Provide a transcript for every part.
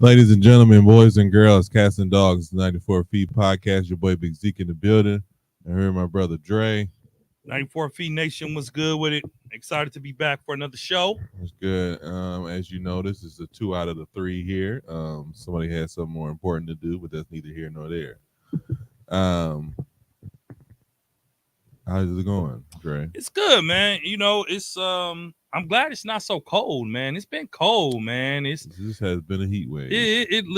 Ladies and gentlemen, boys and girls, cats and dogs, 94 Feet Podcast. Your boy Big Zeke in the building. And here my brother Dre. 94 Feet Nation was good with it. Excited to be back for another show. It's good. As you know, this is a 2 out of the 3 here. Somebody had something more important to do, but that's neither here nor there. Um, how's it going, Dre? It's good, man. You know, it's I'm glad it's not so cold, man. It's been cold, man. This has been a heat wave.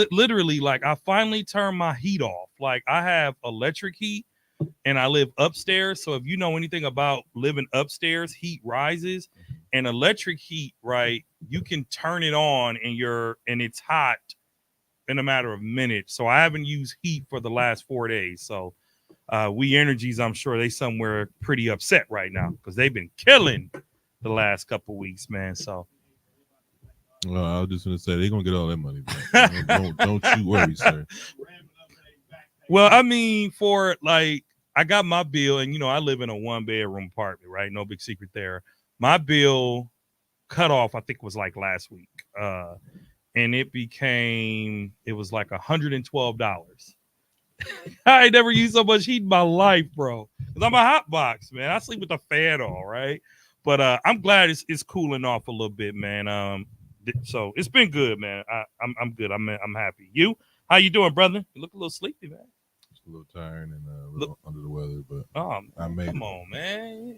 Literally, like, I finally turned my heat off. Like, I have electric heat and I live upstairs. So if you know anything about living upstairs, heat rises. And electric heat, right? You can turn it on and it's hot in a matter of minutes. So I haven't used heat for the last 4 days. So We Energies, I'm sure they somewhere pretty upset right now because they've been killing the last couple weeks, man. So I was just gonna say they're gonna get all that money back. don't you worry, sir. Well, I mean, I got my bill, and I live in a 1-bedroom apartment, right? No big secret there. My bill cut off, I think, was like last week, and it was like $112. I ain't never used so much heat in my life, bro. Cause I'm a hot box, man. I sleep with the fan on, right? But I'm glad it's cooling off a little bit, man. So it's been good, man. I'm good. I'm happy. You? How you doing, brother? You look a little sleepy, man. Just a little tired and a little under the weather, but come on, man.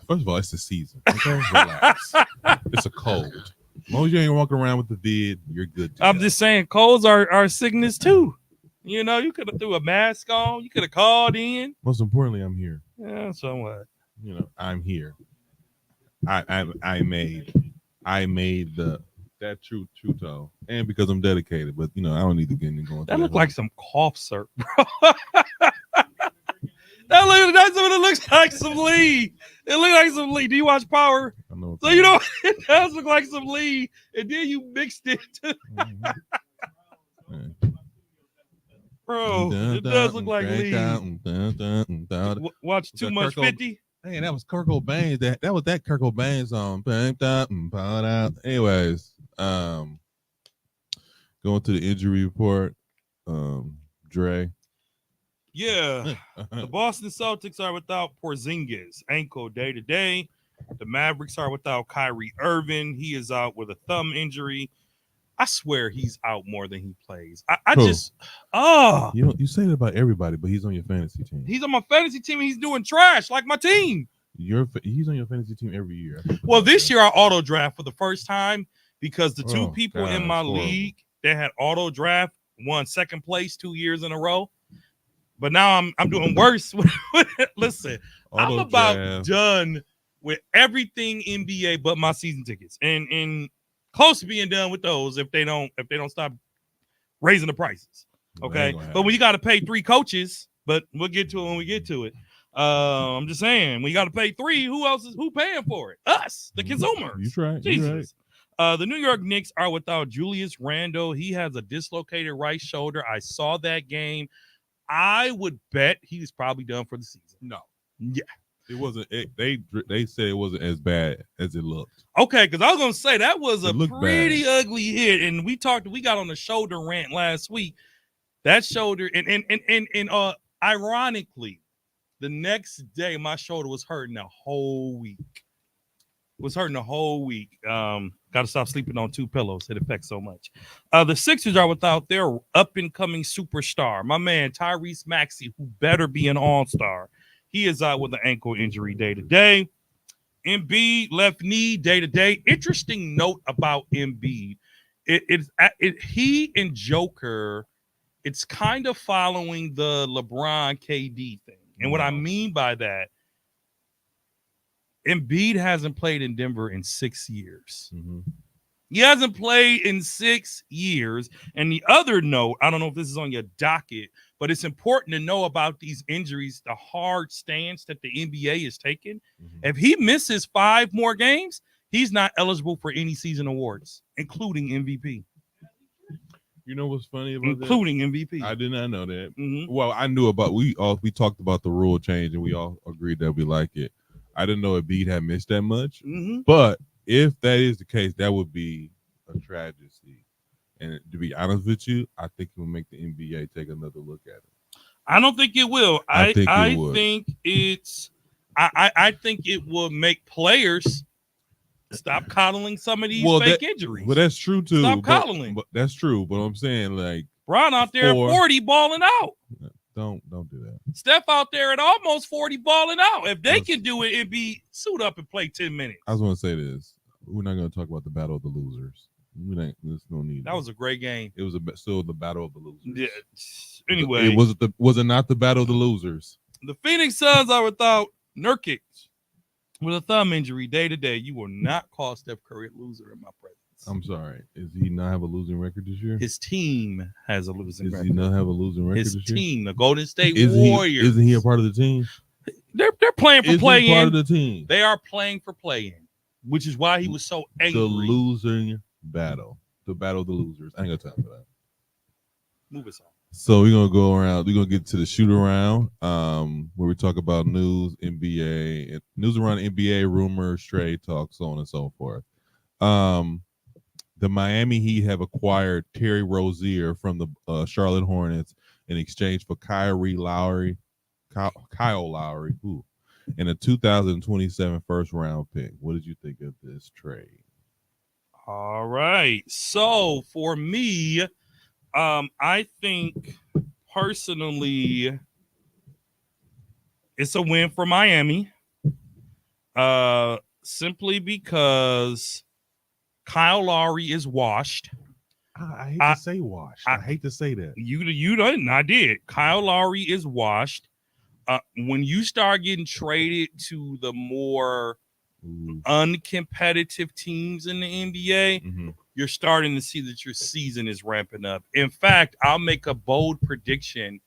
First of all, it's the season. Okay, relax. It's a cold. As long as you ain't walking around with the vid, you're good. I'm just saying, colds are sickness too. You could have threw a mask on. You could have called in. Most importantly, I'm here. Yeah, so what? I'm here. I made that true toe, and because I'm dedicated. But I don't need to get into going. That looked like some cough syrup, bro. That's what it looks like. Some lead. It looked like some lead. Do you watch Power? I know. So it does look like some lead, and then you mixed it. Bro, it does look like lead. Watch Too Much 50. Hey, that was Kurt Cobain. That was that Kurt Cobain song. Anyways, going to the injury report. Dre. Yeah, the Boston Celtics are without Porzingis, ankle day to day. The Mavericks are without Kyrie Irving. He is out with a thumb injury. I swear he's out more than he plays. You say that about everybody, but he's on your fantasy team. He's on my fantasy team. And he's doing trash like my team. He's on your fantasy team every year. Well, this year I auto draft for the first time because the two people in my league that had auto draft won second place 2 years in a row. But now I'm doing worse. Listen, I'm about done with everything NBA but my season tickets, and close to being done with those if they don't stop raising the prices. Okay, but when you got to pay 3 coaches, but we'll get to it when we get to it. I'm just saying, when you got to pay 3, who paying for it? Us, the consumers. You're right. Jesus. The New York Knicks are without Julius Randle. He has a dislocated right shoulder. I saw that game. I would bet he's probably done for the season. No. Yeah. It wasn't. They said it wasn't as bad as it looked. Okay, because I was gonna say that was a pretty ugly hit, and we got on the shoulder rant last week. That shoulder, and ironically, the next day my shoulder was hurting the whole week. Got to stop sleeping on 2 pillows. It affects so much. The Sixers are without their up-and-coming superstar, my man Tyrese Maxey, who better be an all-star. He is out with an ankle injury day to day. Embiid, left knee day to day. Interesting note about Embiid. He and Joker, it's kind of following the LeBron KD thing. And what I mean by that, Embiid hasn't played in Denver in 6 years. Mm-hmm. He hasn't played in 6 years. And the other note, I don't know if this is on your docket, but it's important to know about these injuries, the hard stance that the NBA is taking. Mm-hmm. If he misses 5 more games, he's not eligible for any season awards, including MVP. You know what's funny about including that? MVP. I did not know that. Mm-hmm. Well, I knew about we talked about the rule change and we all agreed that we like it. I didn't know Embiid had missed that much, mm-hmm. but if that is the case, that would be a tragedy. And to be honest with you, I think it will make the NBA take another look at it. I don't think it will. I think it I would. think it's I think it will make players stop coddling some of these fake injuries. Well, that's true too. Stop coddling. But that's true. But I'm saying, like, Bron out there at 40 balling out. Don't do that. Steph out there at almost 40 balling out. If they can do it, it'd be suit up and play 10 minutes. I was going to say this. We're not going to talk about the battle of the losers. There's no need. That was a great game. It was still the battle of the losers. Yeah. Anyway, was it not the battle of the losers? The Phoenix Suns are without Nurkic with a thumb injury day to day. You will not call Steph Curry a loser in my presence. I'm sorry. Does he not have a losing record this year? His team has a losing record. Does he not have a losing record His this year? team, the Golden State Warriors. Isn't he a part of the team? They're playing for play-in. Part of the team. They are playing for play-in, which is why he was so angry. The losing battle. The battle of the losers. I ain't got time for that. Move us on. So we're gonna go around. We're gonna get to the shoot around, where we talk about news, NBA, news around NBA, rumors, trade talk, so on and so forth. The Miami Heat have acquired Terry Rozier from the Charlotte Hornets in exchange for Kyle Lowry, and a 2027 first round pick. What did you think of this trade? All right. So for me, I think personally it's a win for Miami. Simply because Kyle Lowry is washed. I hate to say washed. I hate to say that. You didn't. I did. Kyle Lowry is washed. When you start getting traded to the more uncompetitive teams in the NBA, you're starting to see that your season is ramping up. In fact, I'll make a bold prediction.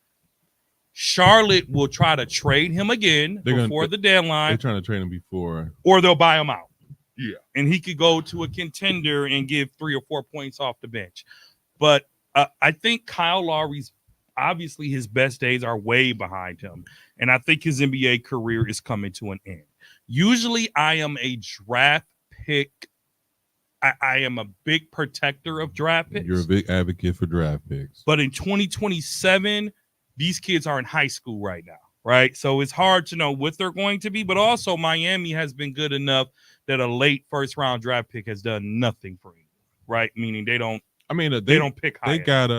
Charlotte will try to trade him again before the deadline. They're trying to trade him before. Or they'll buy him out. Yeah. And he could go to a contender and give 3 or 4 points off the bench. But I think Kyle Lowry's, obviously his best days are way behind him. And I think his NBA career is coming to an end. Usually I am a draft pick. I am a big protector of draft picks. You're a big advocate for draft picks. But in 2027, these kids are in high school right now, right? So it's hard to know what they're going to be. But also Miami has been good enough that a late first round draft pick has done nothing for you, right? Meaning they don't. I mean, they don't pick high. They got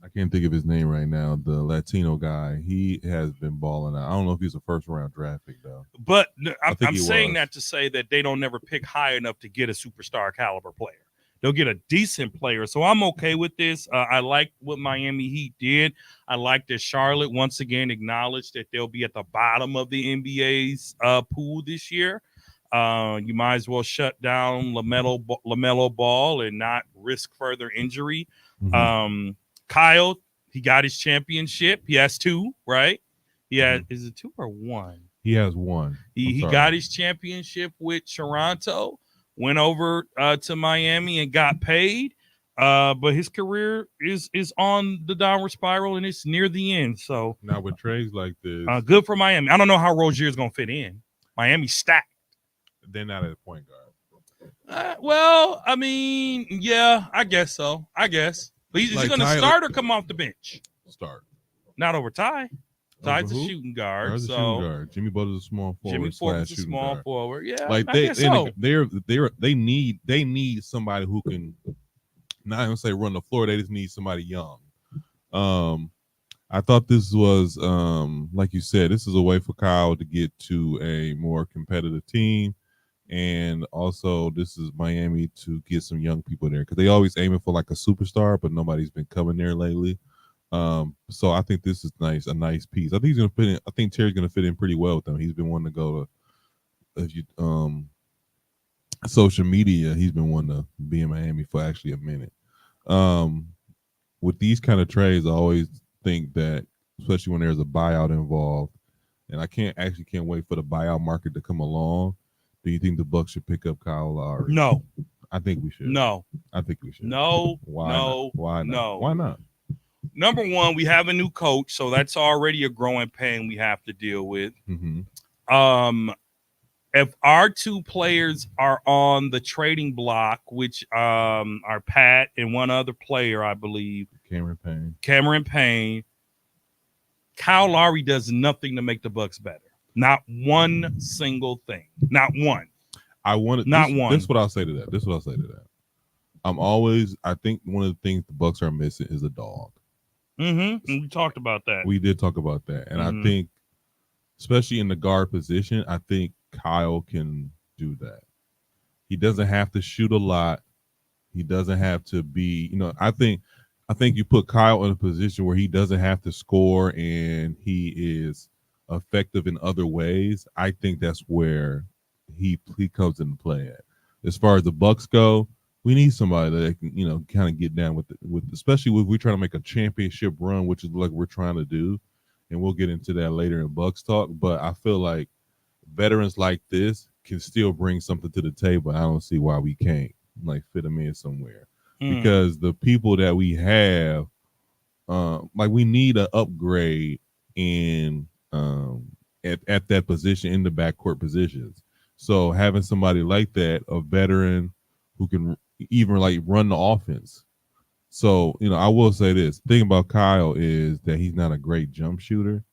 I can't think of his name right now. The Latino guy, he has been balling out. I don't know if he's a first round draft pick though. But I'm saying that to say that they don't never pick high enough to get a superstar caliber player. They'll get a decent player. So I'm okay with this. I like what Miami Heat did. I like that Charlotte once again acknowledged that they'll be at the bottom of the NBA's pool this year. You might as well shut down LaMelo Ball and not risk further injury. Kyle, he got his championship. He has 2, right? Yeah, is it 2 or 1? He has 1. He got his championship with Toronto, went over to Miami and got paid. But his career is on the downward spiral and it's near the end. So now with trades like this, good for Miami. I don't know how Rozier is going to fit in. Miami's stacked. They're not at a point guard. Well, I mean, yeah, I guess so. But is he going to start or come off the bench? Start. Not over Ty. Ty's a shooting guard. Ty's a shooting guard. Jimmy Butler's a small forward. Jimmy Butler's a small forward. Yeah, like they need somebody who can not even say run the floor. They just need somebody young. I thought this was like you said, this is a way for Kyle to get to a more competitive team. And also, this is Miami to get some young people there because they always aiming for like a superstar, but nobody's been coming there lately. So I think this is a nice piece. I think he's gonna fit in. I think Terry's gonna fit in pretty well with them. He's been wanting to go to social media. He's been wanting to be in Miami for actually a minute. With these kind of trades, I always think that, especially when there's a buyout involved, and I can't wait for the buyout market to come along. Do you think the Bucks should pick up Kyle Lowry? No. I think we should. No. I think we should. No. Why no. Not? Why not? No. Why not? Number one, we have a new coach, so that's already a growing pain we have to deal with. Mm-hmm. if our two players are on the trading block, which are Pat and one other player, I believe, Cameron Payne, Kyle Lowry does nothing to make the Bucks better. Not one single thing. Not one. One. This is what I'll say to that. I think one of the things the Bucks are missing is a dog. And we talked about that. We did talk about that. And I think, especially in the guard position, I think Kyle can do that. He doesn't have to shoot a lot. He doesn't have to be, I think you put Kyle in a position where he doesn't have to score and he is effective in other ways. I think that's where he comes into play at. As far as the Bucks go, we need somebody that can, kind of get down with especially if we're trying to make a championship run, which is like we're trying to do. And we'll get into that later in Bucks talk. But I feel like veterans like this can still bring something to the table. I don't see why we can't fit them in somewhere. Because the people that we have, we need an upgrade in at that position in the backcourt positions. So having somebody like that, a veteran who can even run the offense. So, I will say this. The thing about Kyle is that he's not a great jump shooter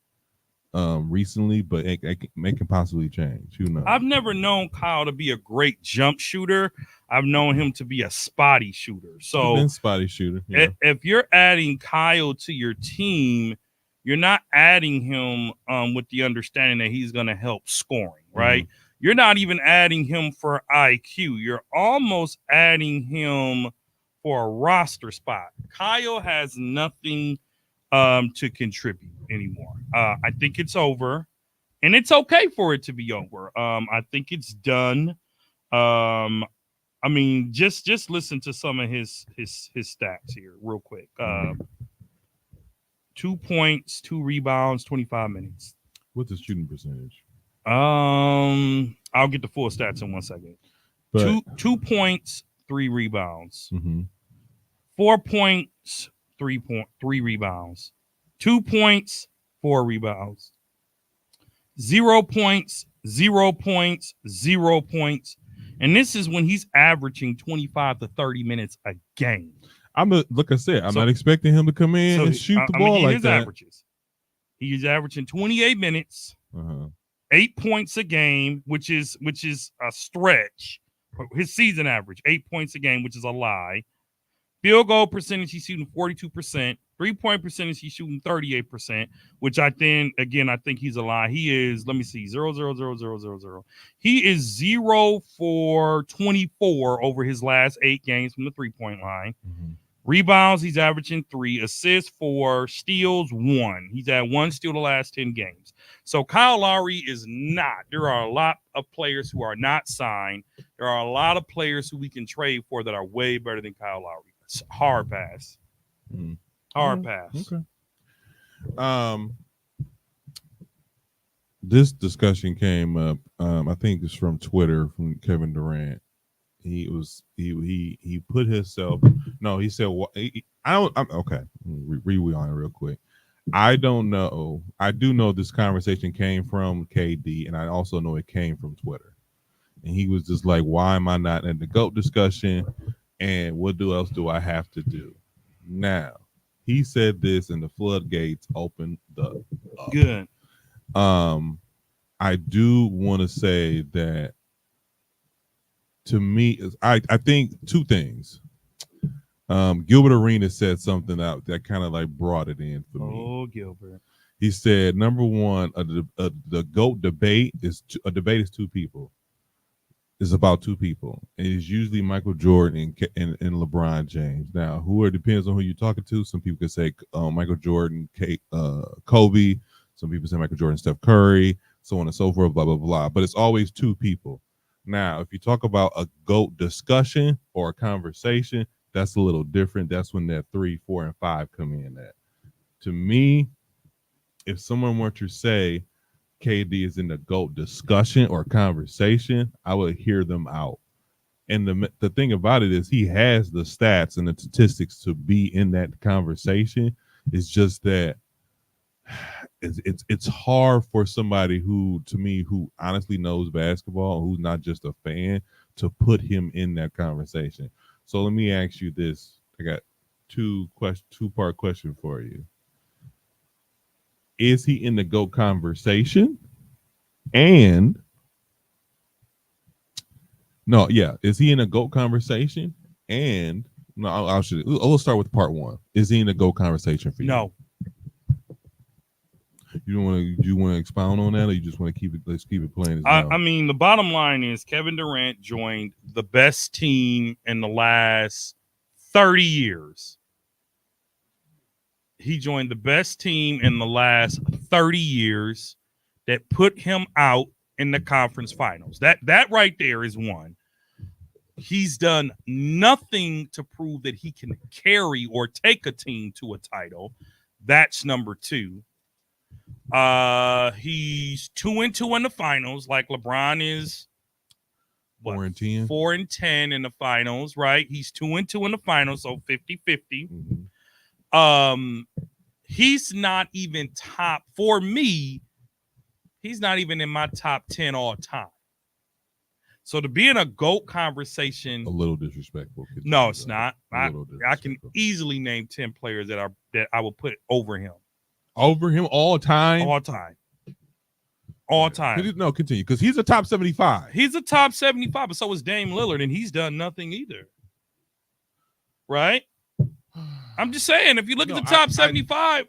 recently, but it can possibly change. Who knows? I've never known Kyle to be a great jump shooter. I've known him to be a spotty shooter. So spotty shooter. Yeah. If you're adding Kyle to your team, you're not adding him with the understanding that he's going to help scoring, right? You're not even adding him for IQ. You're almost adding him for a roster spot. Kyle has nothing to contribute anymore. I think it's over, and it's okay for it to be over. I think it's done. Just listen to some of his stats here real quick. 2 points, 2 rebounds, 25 minutes. What's his shooting percentage? I'll get the full stats in 1 second. But 2 points, 3 rebounds. 4 points, 3 rebounds. 2 points, 4 rebounds. 0 points, 0 points, 0 points. And this is when he's averaging 25 to 30 minutes a game. Like I said, I'm not expecting him to come in and shoot the ball like that. Averages. He's averaging 28 minutes, 8 points a game, which is a stretch. His season average, 8 points a game, which is a lie. Field goal percentage, he's shooting 42%. 3-point percentage, he's shooting 38%, which I think he's a lie. He is, 0. He is 0 for 24 over his last 8 games from the 3-point line. Rebounds, he's averaging 3. Assists 4. Steals 1. He's had 1 steal the last 10 games. So Kyle Lowry is not. There are a lot of players who are not signed. There are a lot of players who we can trade for that are way better than Kyle Lowry. It's hard pass. Hard pass. Okay. This discussion came up. I think it's from Twitter from Kevin Durant. He put himself. No, he said. Okay. Rewind real quick. I don't know. I do know this conversation came from KD, and I also know it came from Twitter. And he was just like, "Why am I not in the GOAT discussion? And what else do I have to do?" Now, he said this, and the floodgates opened up. Good. I do want to say that to me, I think 2 things. Gilbert Arenas said something out that kind of brought it in for me. Oh, Gilbert. He said, number one, the GOAT debate is 2 people. It's about 2 people. And it's usually Michael Jordan and LeBron James. Now, it depends on who you're talking to. Some people could say Michael Jordan, Kobe. Some people say Michael Jordan, Steph Curry, so on and so forth, blah, blah, blah. But it's always 2 people. Now, if you talk about a GOAT discussion or a conversation, that's a little different. That's when that 3, 4, and 5 come in at. To me, if someone were to say KD is in the GOAT discussion or conversation, I would hear them out. And the thing about it is he has the stats and the statistics to be in that conversation. It's just that it's hard for somebody who, to me, who honestly knows basketball, who's not just a fan, to put him in that conversation. So let me ask you this. I got two-part question for you. Is he in the GOAT conversation? And no, yeah, is he in a GOAT conversation? And no, we'll start with part one. Is he in a GOAT conversation for you? No. You want to expound on that, or you just want to keep it? Let's keep it plain as I mean, the bottom line is Kevin Durant joined the best team in the last 30 years. He joined the best team in the last 30 years that put him out in the conference finals. That right there is one. He's done nothing to prove that he can carry or take a team to a title. That's number two. He's 2-2 in the finals, like LeBron is. 4-10. 4-10 in the finals, right? He's 2-2 in the finals, so 50-50. Mm-hmm. He's not even top, for me, he's not even in my top 10 all time. So to be in a GOAT conversation, a little disrespectful. No, it's not. I can disrespectful. easily name 10 players that I will put over him. Over him all time? All time. All time. No, continue, because he's a top 75. He's a top 75, but so is Dame Lillard, and he's done nothing either. Right? I'm just saying, if you look at the top 75,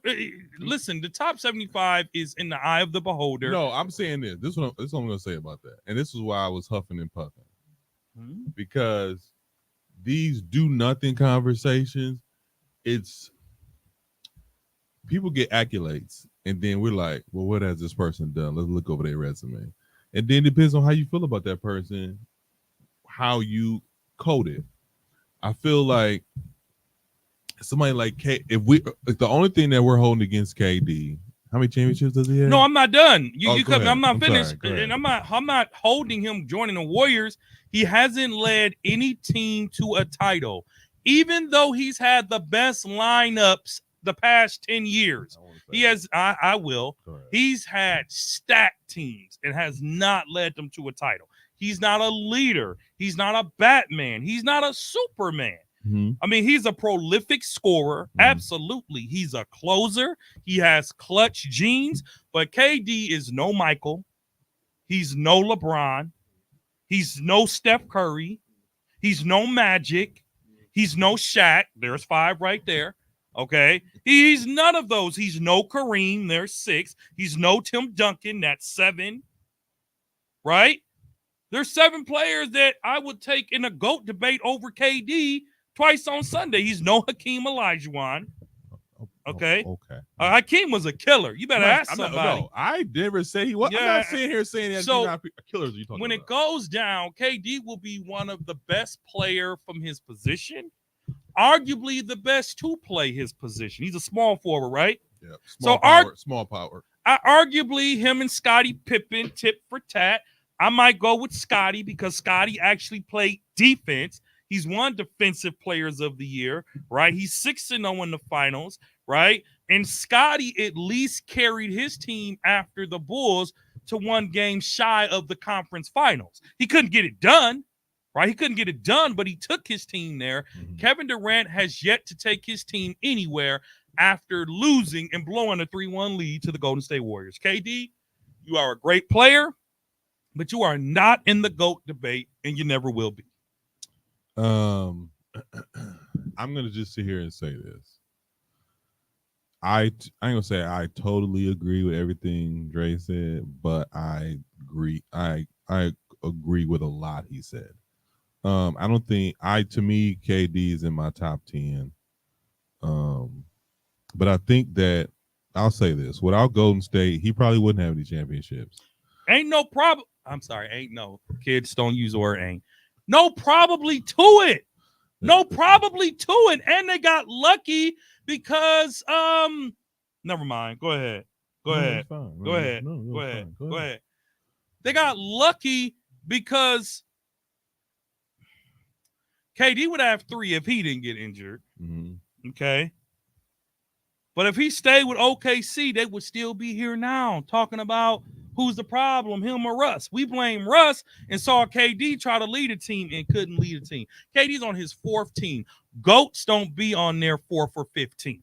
listen, the top 75 is in the eye of the beholder. No, I'm saying this. This is what I'm going to say about that. And this is why I was huffing and puffing. Hmm? Because these do-nothing conversations, it's people get accolades, and then we're like, well, what has this person done? Let's look over their resume. And then it depends on how you feel about that person, how you code it. I feel like somebody like the only thing that we're holding against KD, how many championships does he have? No, I'm not done. I'm not I'm finished, sorry, and I'm not holding him joining the Warriors. He hasn't led any team to a title, even though he's had the best lineups the past 10 years. He has. I will. He's had stacked teams and has not led them to a title. He's not a leader. He's not a Batman. He's not a Superman. Mm-hmm. I mean, he's a prolific scorer. Mm-hmm. Absolutely. He's a closer. He has clutch genes. But KD is no Michael. He's no LeBron. He's no Steph Curry. He's no Magic. He's no Shaq. There's 5 right there. Okay. He's none of those. He's no Kareem. There's 6. He's no Tim Duncan. That's 7. Right? There's 7 players that I would take in a GOAT debate over KD twice on Sunday. He's no Hakeem Olajuwon. Okay. Okay. Hakeem was a killer. You better ask somebody. No, I never said he was. Yeah. I'm not sitting here saying that. So killers. You talking when about. It goes down, KD will be one of the best player from his position, arguably the best to play his position. He's a small forward, right? Yeah. Small power. Arguably, him and Scottie Pippen tit for tat. I might go with Scottie because Scottie actually played defense. He's won Defensive Players of the Year, right? He's 6-0 in the finals, right? And Scottie at least carried his team after the Bulls to 1 game shy of the conference finals. He couldn't get it done, right? He couldn't get it done, but he took his team there. Mm-hmm. Kevin Durant has yet to take his team anywhere after losing and blowing a 3-1 lead to the Golden State Warriors. KD, you are a great player, but you are not in the GOAT debate, and you never will be. I'm gonna just sit here and say this. I ain't gonna say I totally agree with everything Dre said, but I agree. I agree with a lot he said. I don't think to me KD is in my top 10. But I think that I'll say this: without Golden State, he probably wouldn't have any championships. Ain't no problem. I'm sorry, ain't no. Kids don't use the word ain't. No, probably to it. No, probably to it. And they got lucky because never mind. Go ahead. Go ahead. Go ahead. Go ahead. Go ahead. They got lucky because KD would have 3 if he didn't get injured. Mm-hmm. Okay. But if he stayed with OKC, they would still be here now talking about who's the problem, him or Russ. We blame Russ and saw KD try to lead a team and couldn't lead a team. KD's on his fourth team. GOATs don't be on their fourth or fifth team.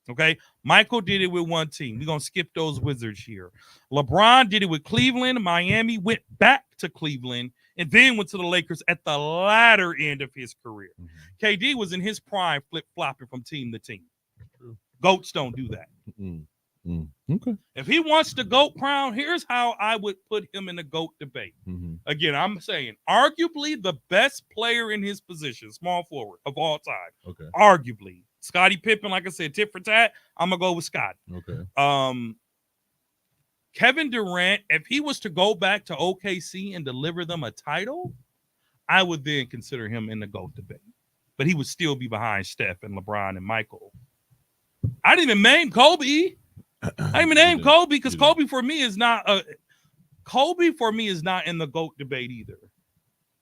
Okay, Michael did it with one team. We're going to skip those Wizards here. LeBron did it with Cleveland. Miami went back to Cleveland and then went to the Lakers at the latter end of his career. Mm-hmm. KD was in his prime flip-flopping from team to team. True. GOATs don't do that. Okay. If he wants the GOAT crown, here's how I would put him in the GOAT debate. Mm-hmm. Again, I'm saying arguably the best player in his position, small forward of all time. Okay. Arguably. Scottie Pippen, like I said, tit for tat. I'm going to go with Scott. Okay. Kevin Durant, if he was to go back to OKC and deliver them a title, I would then consider him in the GOAT debate. But he would still be behind Steph and LeBron and Michael. I didn't even name Kobe. I didn't even name Kobe because Kobe for me is not in the GOAT debate either.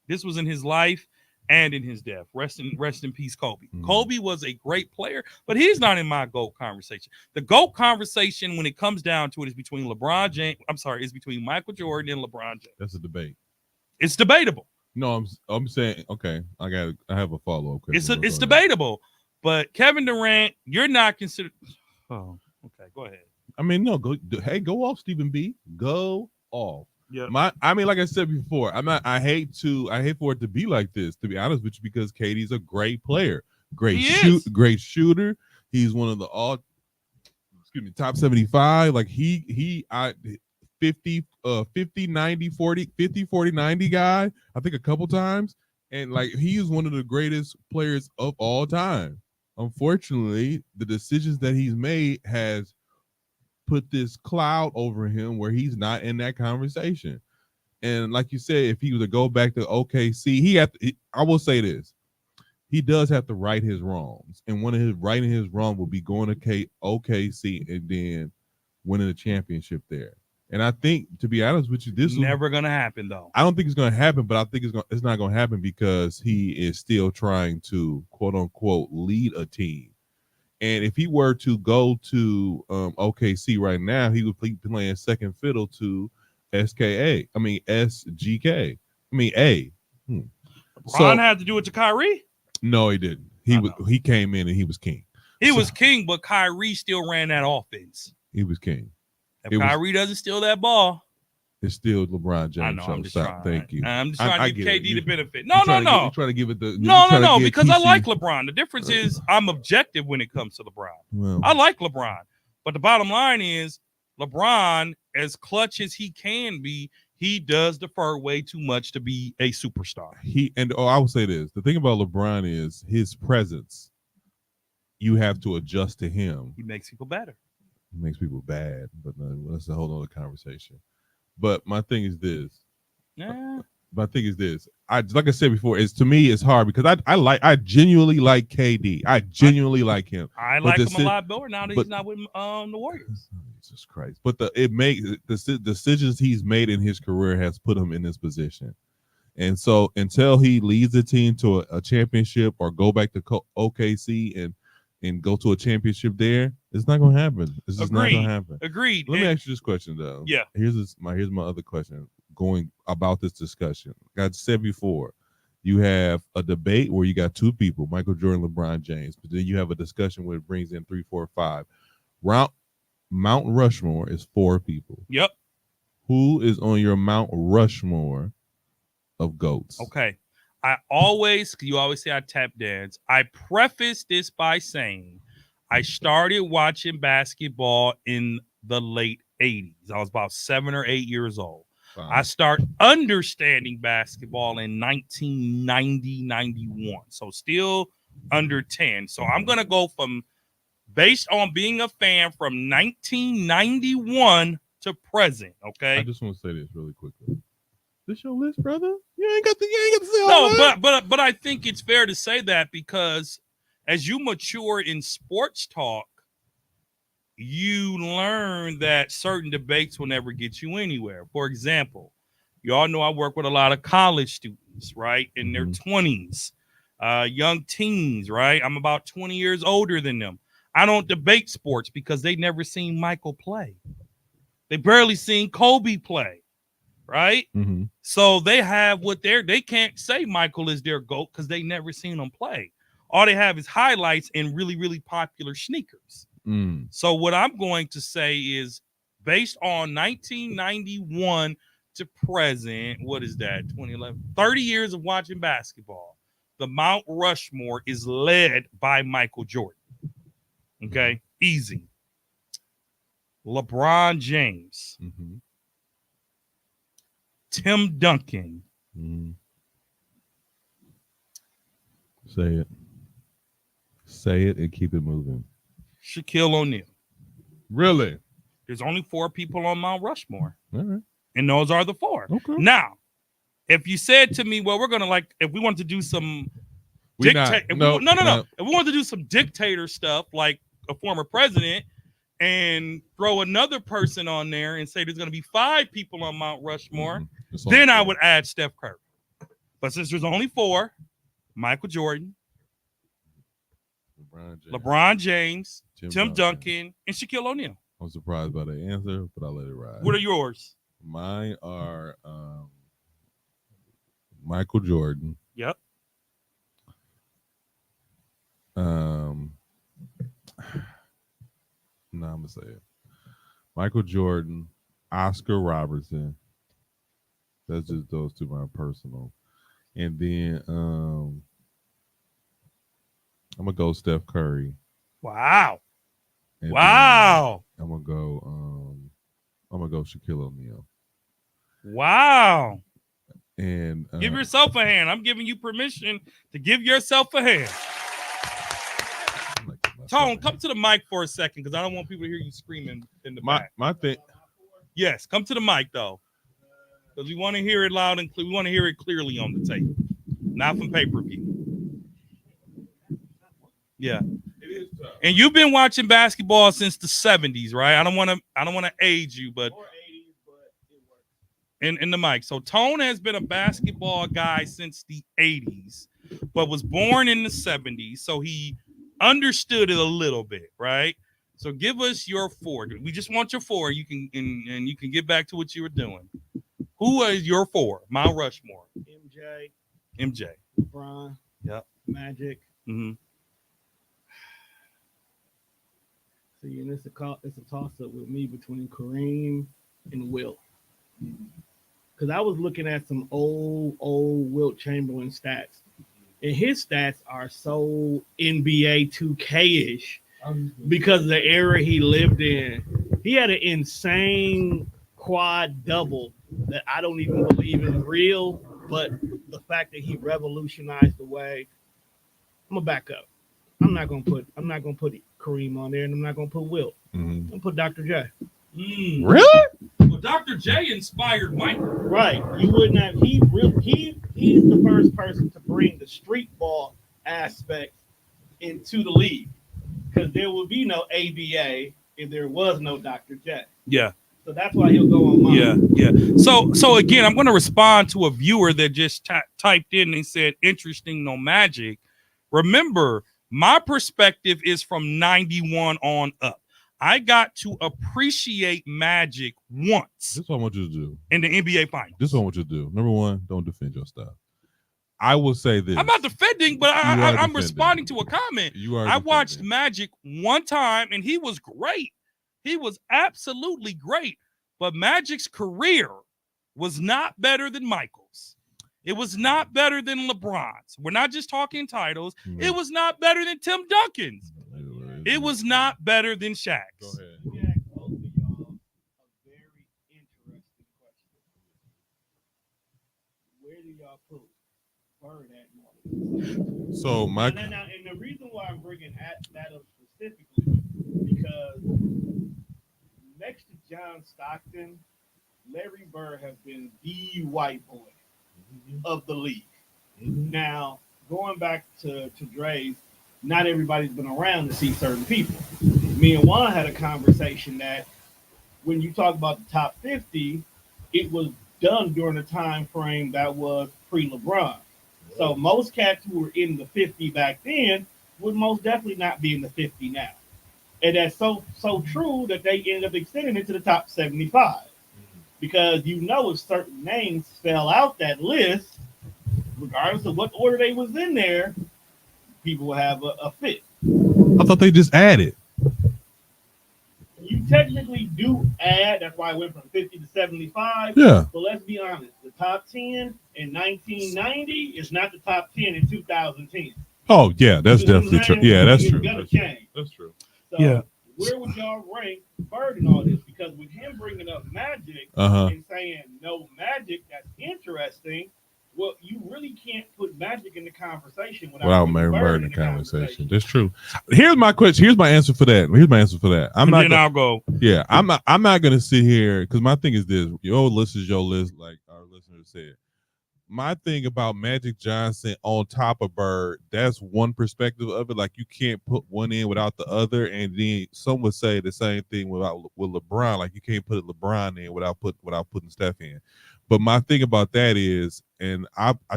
This was in his life and in his death. Rest in peace, Kobe. Mm-hmm. Kobe was a great player, but he's not in my GOAT conversation. The GOAT conversation, when it comes down to it, is between LeBron James. I'm sorry, is between Michael Jordan and LeBron James. That's a debate. It's debatable. No, I'm saying okay. I have a follow up question. It's debatable, but Kevin Durant, you're not considered. Oh, okay. Go ahead. I mean, no, go off, Stephen B. Go off. Yeah. Like I said before, I hate for it to be like this, to be honest with you, because KD's a great player, great shooter. He's one of the top 75. Like he 50, 90, 40, 50, 40, 90 guy, I think a couple times. And like, he is one of the greatest players of all time. Unfortunately, the decisions that he's made has put this cloud over him where he's not in that conversation. And like you said, if he was to go back to OKC, I will say this. He does have to right his wrongs. And one of his righting his wrong will be going to OKC and then winning a championship there. And I think, to be honest with you, this is never going to happen, though. I don't think it's going to happen, but I think it's not going to happen because he is still trying to, quote unquote, lead a team. And if he were to go to OKC right now, he would be playing second fiddle to SGK. LeBron had to do it to Kyrie? No, he didn't. He came in and he was king. He was king, but Kyrie still ran that offense. He was king. If Kyrie doesn't steal that ball, it's still LeBron James. I know. I'm just trying. Thank you. I'm just trying to give KD the benefit. No. You're trying to give it the no. Because I like LeBron. The difference is I'm objective when it comes to LeBron. Well, I like LeBron, but the bottom line is LeBron, as clutch as he can be, he does defer way too much to be a superstar. I will say this: the thing about LeBron is his presence. You have to adjust to him. He makes people better. He makes people bad, but that's a whole other conversation. But my thing is this. Yeah. My thing is this. Like I said before, to me it's hard because I genuinely like KD. I genuinely like him. I like him a lot better now that he's not with the Warriors. Jesus Christ! But the decisions he's made in his career has put him in this position, and so until he leads the team to a championship or go back to OKC and go to a championship there, it's not going to happen. It's just not going to happen. Agreed. Let me ask you this question though. Yeah. Here's my other question going about this discussion. Like I said before, you have a debate where you got two people, Michael Jordan, LeBron James, but then you have a discussion where it brings in 3, 4, 5. Mount Rushmore is 4 people. Yep. Who is on your Mount Rushmore of GOATs? Okay. You always say I tap dance. I preface this by saying I started watching basketball in the late 80s. I was about 7 or 8 years old. Fine. I start understanding basketball in 1990, 91. So still under 10. So I'm going to go based on being a fan from 1991 to present. Okay. I just want to say this really quickly. This your list, brother? You ain't got to say all that. No, but I think it's fair to say that because as you mature in sports talk, you learn that certain debates will never get you anywhere. For example, you all know I work with a lot of college students, right? In their 20s, young teens, right? I'm about 20 years older than them. I don't debate sports because they never seen Michael play. They barely seen Kobe play, right? Mm-hmm. So they have they can't say Michael is their GOAT because they never seen him play. All they have is highlights and really, really popular sneakers. Mm. So what I'm going to say is based on 1991 to present, what is that? 2011, 30 years of watching basketball. The Mount Rushmore is led by Michael Jordan. Okay, easy. LeBron James, Mm-hmm. Tim Duncan, Mm-hmm. Say it. Say it and keep it moving. Shaquille O'Neal. Really? There's only 4 people on Mount Rushmore, All right. and those are the 4. Okay. Now, if you said to me, well, we're gonna if we want to do some We dictate, not. No. If we want to do some dictator stuff like a former president and throw another person on there and say there's going to be 5 people on Mount Rushmore, then I would add Steph Curry. But since there's only 4, Michael Jordan, LeBron James, Tim Duncan, and Shaquille O'Neal. I'm surprised by the answer, but I'll let it ride. What are yours? Mine are Michael Jordan. Yep. No, I'm gonna say it. Michael Jordan, Oscar Robertson. That's just those 2 my personal. And then I'm gonna go Steph Curry. Wow. And wow. I'm gonna go Shaquille O'Neal. Wow. And give yourself a hand. I'm giving you permission to give yourself a hand. Tone, come to the mic for a second because I don't want people to hear you screaming in the back. My thing. Yes, come to the mic though, because we want to hear it loud and clear. We want to hear it clearly on the tape, not from pay-per-view. Yeah, and you've been watching basketball since the 70s, right? I don't want to age you, but in the mic. So Tone has been a basketball guy since the 80s, but was born in the 70s, so he understood it a little bit, right? So give us your 4. We just want your 4. You can and you can get back to what you were doing. Who is your 4? Mount Rushmore. MJ. LeBron. Yep. Magic. Mm-hmm. See, and it's a toss-up with me between Kareem and Wilt. Because I was looking at some old Wilt Chamberlain stats. And his stats are so NBA 2K-ish because of the era he lived in. He had an insane quad double that I don't even believe is real, but the fact that he revolutionized the way. I'm gonna back up. I'm not gonna put Kareem on there, and I'm not gonna put Wilt. I'm gonna put Dr. J. Really? Well, Dr. J inspired Michael. Right. You wouldn't have. He's the first person to bring the street ball aspect into the league, because there would be no ABA if there was no Dr. J. Yeah. So that's why he'll go on mine. Yeah. So again, I'm going to respond to a viewer that just typed in and said, interesting, no magic. Remember, my perspective is from 91 on up. I got to appreciate Magic once. This is what I want you to do in the NBA Finals. This is what I want you to do. Number 1, don't defend your stuff. I will say this. I'm not defending, but I'm responding to a comment. I watched Magic one time, and he was great. He was absolutely great. But Magic's career was not better than Michael's. It was not better than LeBron's. We're not just talking titles. It was not better than Tim Duncan's. It was not better than Shaq's. Go ahead. Let me ask both of y'all a very interesting question. Where do y'all put Bird at? So my and the reason why I'm bringing that up specifically, because next to John Stockton, Larry Bird has been the white boy of the league. Now, going back to Dre's, not everybody's been around to see certain people. Me and Juan had a conversation that when you talk about the top 50, it was done during a time frame that was pre-LeBron. So most cats who were in the 50 back then would most definitely not be in the 50 now. And that's so true that they ended up extending it to the top 75. Because if certain names fell out that list, regardless of what order they was in there, people will have a fit. I thought they just added. You technically do add. That's why I went from 50 to 75. Yeah. But let's be honest. The top 10 in 1990 is not the top 10 in 2010. Oh yeah, that's definitely true. Yeah, that's true. Gonna change. That's true. So Yeah. where would y'all rank Bird in all this? Because with him bringing up Magic and saying no Magic, that's interesting. Well, you really can't put Magic in the conversation without Bird in the conversation. That's true. Here's my question. Here's my answer for that. I'll go. Yeah, I'm not gonna sit here because my thing is this. Your list is your list, like our listener said. My thing about Magic Johnson on top of Bird, that's one perspective of it. Like you can't put one in without the other, and then some would say the same thing with LeBron. Like you can't put LeBron in without putting Steph in. But my thing about that is, and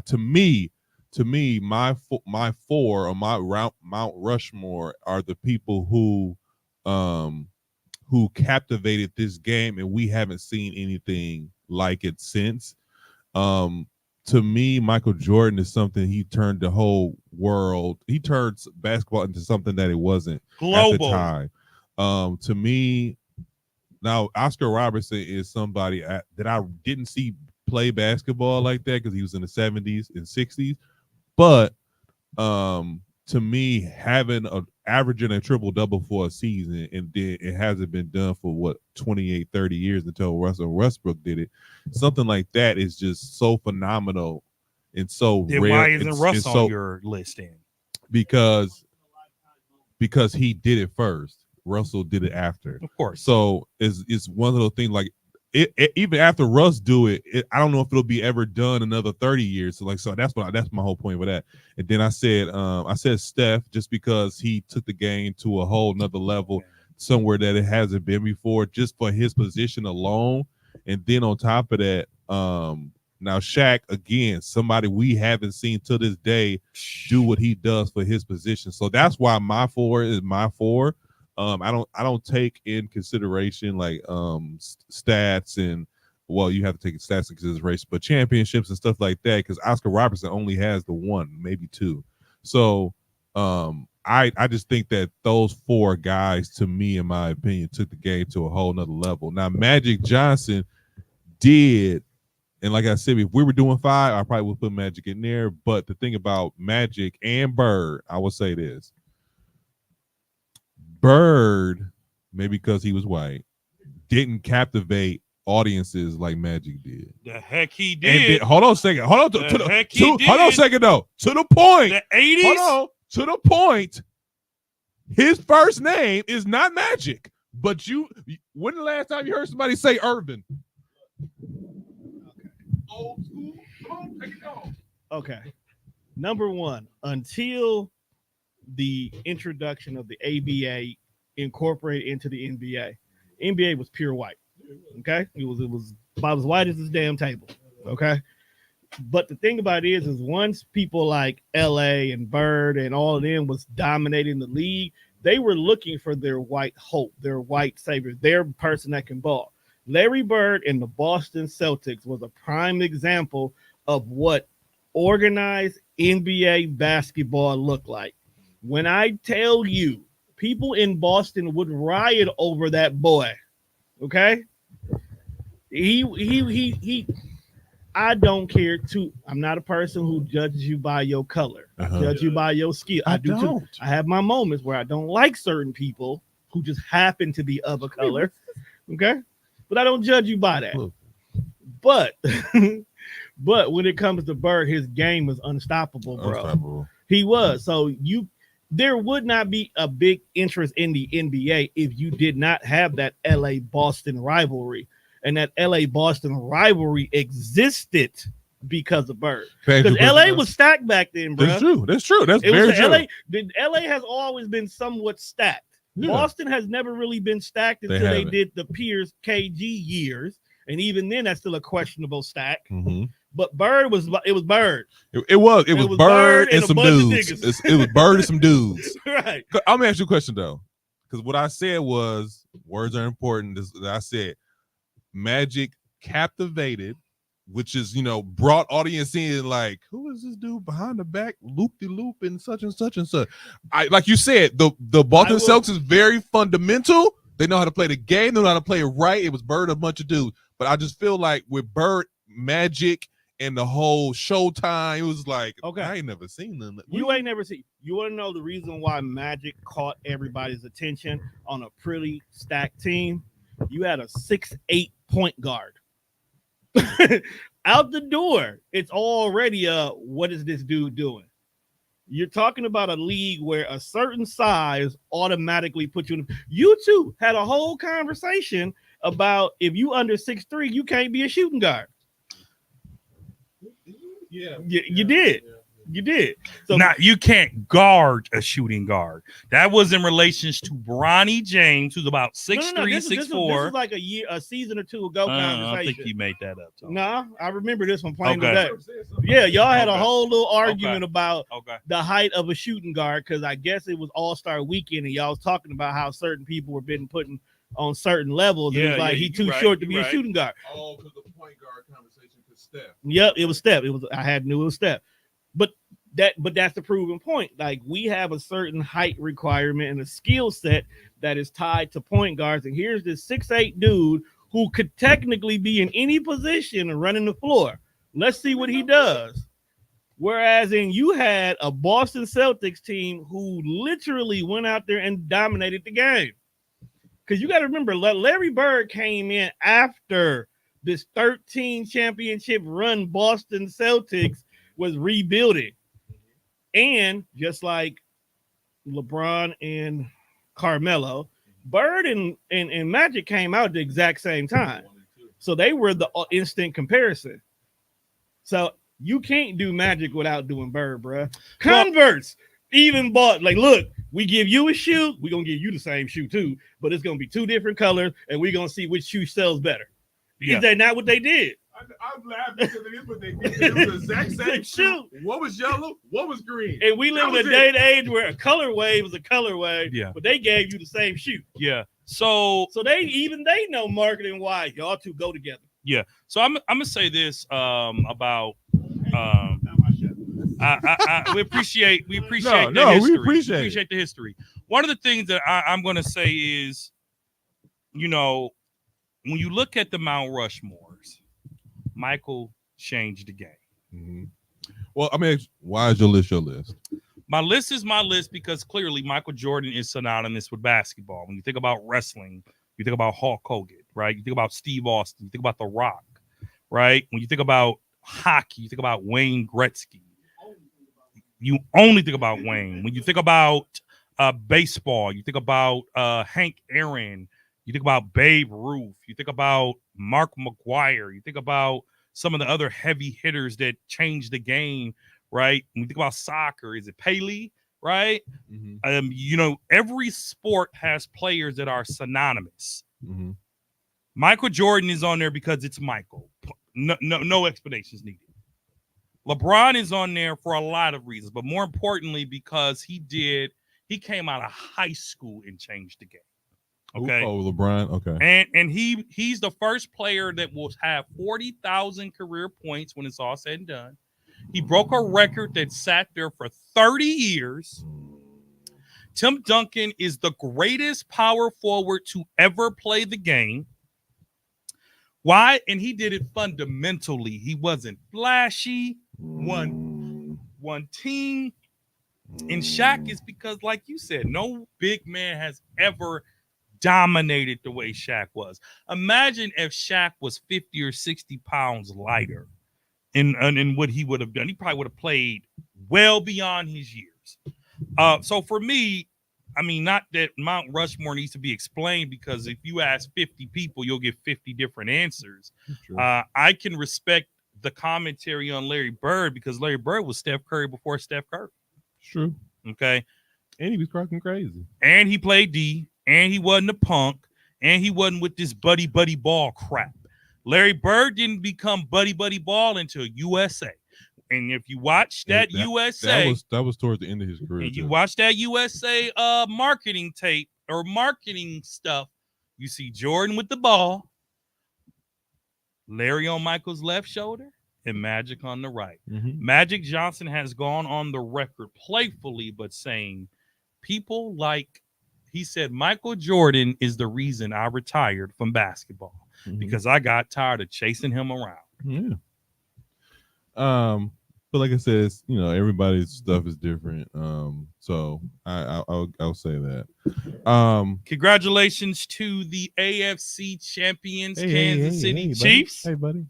to me, my four or my Mount Rushmore are the people who captivated this game, and we haven't seen anything like it since. To me, Michael Jordan is something. He turned the whole world. He turned basketball into something that it wasn't global at the time. To me, now Oscar Robertson is somebody that I didn't see play basketball like that because he was in the 70s and 60s. But to me, averaging a triple double for a season, and then it hasn't been done for 28, 30 years until Russell Westbrook did it. Something like that is just so phenomenal and so then rare. Why isn't Russ on your list then? Because he did it first. Russell did it after. Of course. So it's one of those things like even after Russ do it, I don't know if it'll be ever done another 30 years. So that's my whole point with that. And then I said Steph just because he took the game to a whole nother level, somewhere that it hasn't been before, just for his position alone. And then on top of that, now Shaq, again, somebody we haven't seen to this day do what he does for his position. So that's why my four is my four. I don't take in consideration like stats and you have to take stats in consideration, but championships and stuff like that, because Oscar Robertson only has the one, maybe two. So I just think that those four guys, to me, in my opinion, took the game to a whole nother level. Now Magic Johnson did, and like I said, if we were doing five, I probably would put Magic in there. But the thing about Magic and Bird, I will say this. Bird, maybe because he was white, didn't captivate audiences like Magic did. The heck he did. Hold on a second. Hold on. Hold on a second, though. To the point. The 80s? Hold on. To the point. His first name is not Magic. But when the last time you heard somebody say Irvin? Old school. Come on, take it on. Okay. Number one, until the introduction of the ABA incorporated into the NBA. NBA was pure white. Okay, it was about as white as this damn table. Okay, but the thing about it is once people like LA and Bird and all of them was dominating the league, they were looking for their white hope, their white savior, their person that can ball. Larry Bird and the Boston Celtics was a prime example of what organized NBA basketball looked like. When I tell you, people in Boston would riot over that boy. Okay, he. I don't care. I'm not a person who judges you by your color. I judge you by your skill. I do too. I have my moments where I don't like certain people who just happen to be of a color. Okay, but I don't judge you by that. But when it comes to Bird, his game was unstoppable, bro. He was. So there would not be a big interest in the NBA if you did not have that LA-Boston rivalry. And that LA-Boston rivalry existed because of Bird. Because LA was stacked back then, bro. That's true. That's very true. LA has always been somewhat stacked. Yeah. Boston has never really been stacked until they did the Pierce KG years. And even then, that's still a questionable stack. Mm-hmm. But Bird was Bird. It was Bird and some dudes. It was Bird and some dudes. Right. I'm gonna ask you a question though. because what I said was words are important. I said Magic captivated, which is brought audience in. Like, who is this dude behind the back, loop de loop, and such and such and such. I like you said, the Boston Celtics is very fundamental. They know how to play the game. They know how to play it right. It was Bird, a bunch of dudes, but I just feel like with Bird, Magic, and the whole Showtime, it was like, okay, I ain't never seen them. You ain't never seen. You want to know the reason why Magic caught everybody's attention on a pretty stacked team? You had a 6'8" point guard. Out the door, it's already what is this dude doing? You're talking about a league where a certain size automatically puts you in. You two had a whole conversation about if you under 6'3", you can't be a shooting guard. Yeah, you did. Yeah. You did. So now you can't guard a shooting guard. That was in relations to Bronny James, who's about 6'3", 6'4". This was like a season or two ago conversation. I think you made that up. No, nah, I remember this one plain Okay. today. Yeah, y'all had a whole little argument about Okay. the height of a shooting guard because I guess it was All-Star Weekend and y'all was talking about how certain people were being put on certain levels. It was like he too short to be a shooting guard. Oh, because the point guard conversation could Steph. Yep, it was Steph. I knew it was Steph. But that's the proven point. Like, we have a certain height requirement and a skill set that is tied to point guards. And here's this 6'8" dude who could technically be in any position and running the floor. Let's see what he does. Whereas you had a Boston Celtics team who literally went out there and dominated the game. Because you got to remember, Larry Bird came in after this 13 championship run Boston Celtics was rebuilding. And just like LeBron and Carmelo, Bird and Magic came out at the exact same time. So they were the instant comparison. So you can't do Magic without doing Bird, bro. Converse even bought, like, look, we give you a shoe, we're going to give you the same shoe too, but it's going to be two different colors, and we're going to see which shoe sells better. Yeah. Is that not what they did? I'm laughing because it is what they did. It was the exact same shoe. What was yellow? What was green? And we live in a day and age where a colorway was a colorway, but they gave you the same shoe. Yeah. So they know marketing wise, y'all two go together. Yeah. So I'm gonna say this about we appreciate the history. We appreciate the history. One of the things that I'm gonna say is, when you look at the Mount Rushmores, Michael changed the game. Mm-hmm. Well, I mean, why is your list your list? My list is my list because clearly Michael Jordan is synonymous with basketball. When you think about wrestling, you think about Hulk Hogan, right? You think about Steve Austin, you think about The Rock, right? When you think about hockey, you think about Wayne Gretzky. You only think about Wayne. When you think about baseball, you think about Hank Aaron. You think about Babe Ruth. You think about Mark McGwire. You think about some of the other heavy hitters that changed the game, right? When you think about soccer, is it Pele, right? Mm-hmm. Every sport has players that are synonymous. Mm-hmm. Michael Jordan is on there because it's Michael. No explanations needed. LeBron is on there for a lot of reasons, but more importantly, because he came out of high school and changed the game. Okay. Oh, LeBron. Okay. And he's the first player that will have 40,000 career points when it's all said and done. He broke a record that sat there for 30 years. Tim Duncan is the greatest power forward to ever play the game. Why? And he did it fundamentally. He wasn't flashy. One team. And Shaq is because, like you said, no big man has ever dominated the way Shaq was. Imagine if Shaq was 50 or 60 pounds lighter in what he would have done. He probably would have played well beyond his years. So for me, I mean, not that Mount Rushmore needs to be explained, because if you ask 50 people, you'll get 50 different answers. I can respect the commentary on Larry Bird because Larry Bird was Steph Curry before Steph Curry. True. Okay. And he was cracking crazy. And he played D. And he wasn't a punk, and he wasn't with this buddy ball crap. Larry Bird didn't become buddy ball until USA. And if you watch USA, that was towards the end of his career. And you watch that USA marketing tape, or marketing stuff, you see Jordan with the ball, Larry on Michael's left shoulder, and Magic on the right. Mhm. Magic Johnson has gone on the record playfully, but saying people like, he said, Michael Jordan is the reason I retired from basketball Mhm. because I got tired of chasing him around. Yeah. But like I said, it's, everybody's stuff is different. So I'll say that. Congratulations to the AFC champions, Kansas City buddy. Chiefs, Hey, buddy.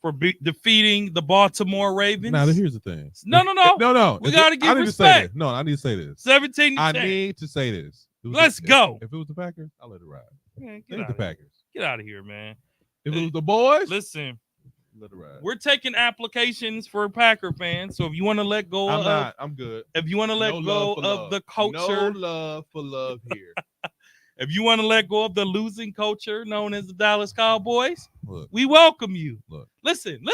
for defeating the Baltimore Ravens. Now here's the thing. No. We gotta I give need respect. To say this. No, I need to say this. 17 to I 10. need to say this. Let's go. If it was the Packers, I'll let it ride. Man, Let it the Packers. Get out of here, man. If it was the boys, Listen, let it ride. we're taking applications for Packer fans. So if you want to let go I'm good. if you want to let No go love for of love. the culture, No love for love here. if you want to let go of the losing culture known as the Dallas Cowboys, Look, we welcome you. look. Listen.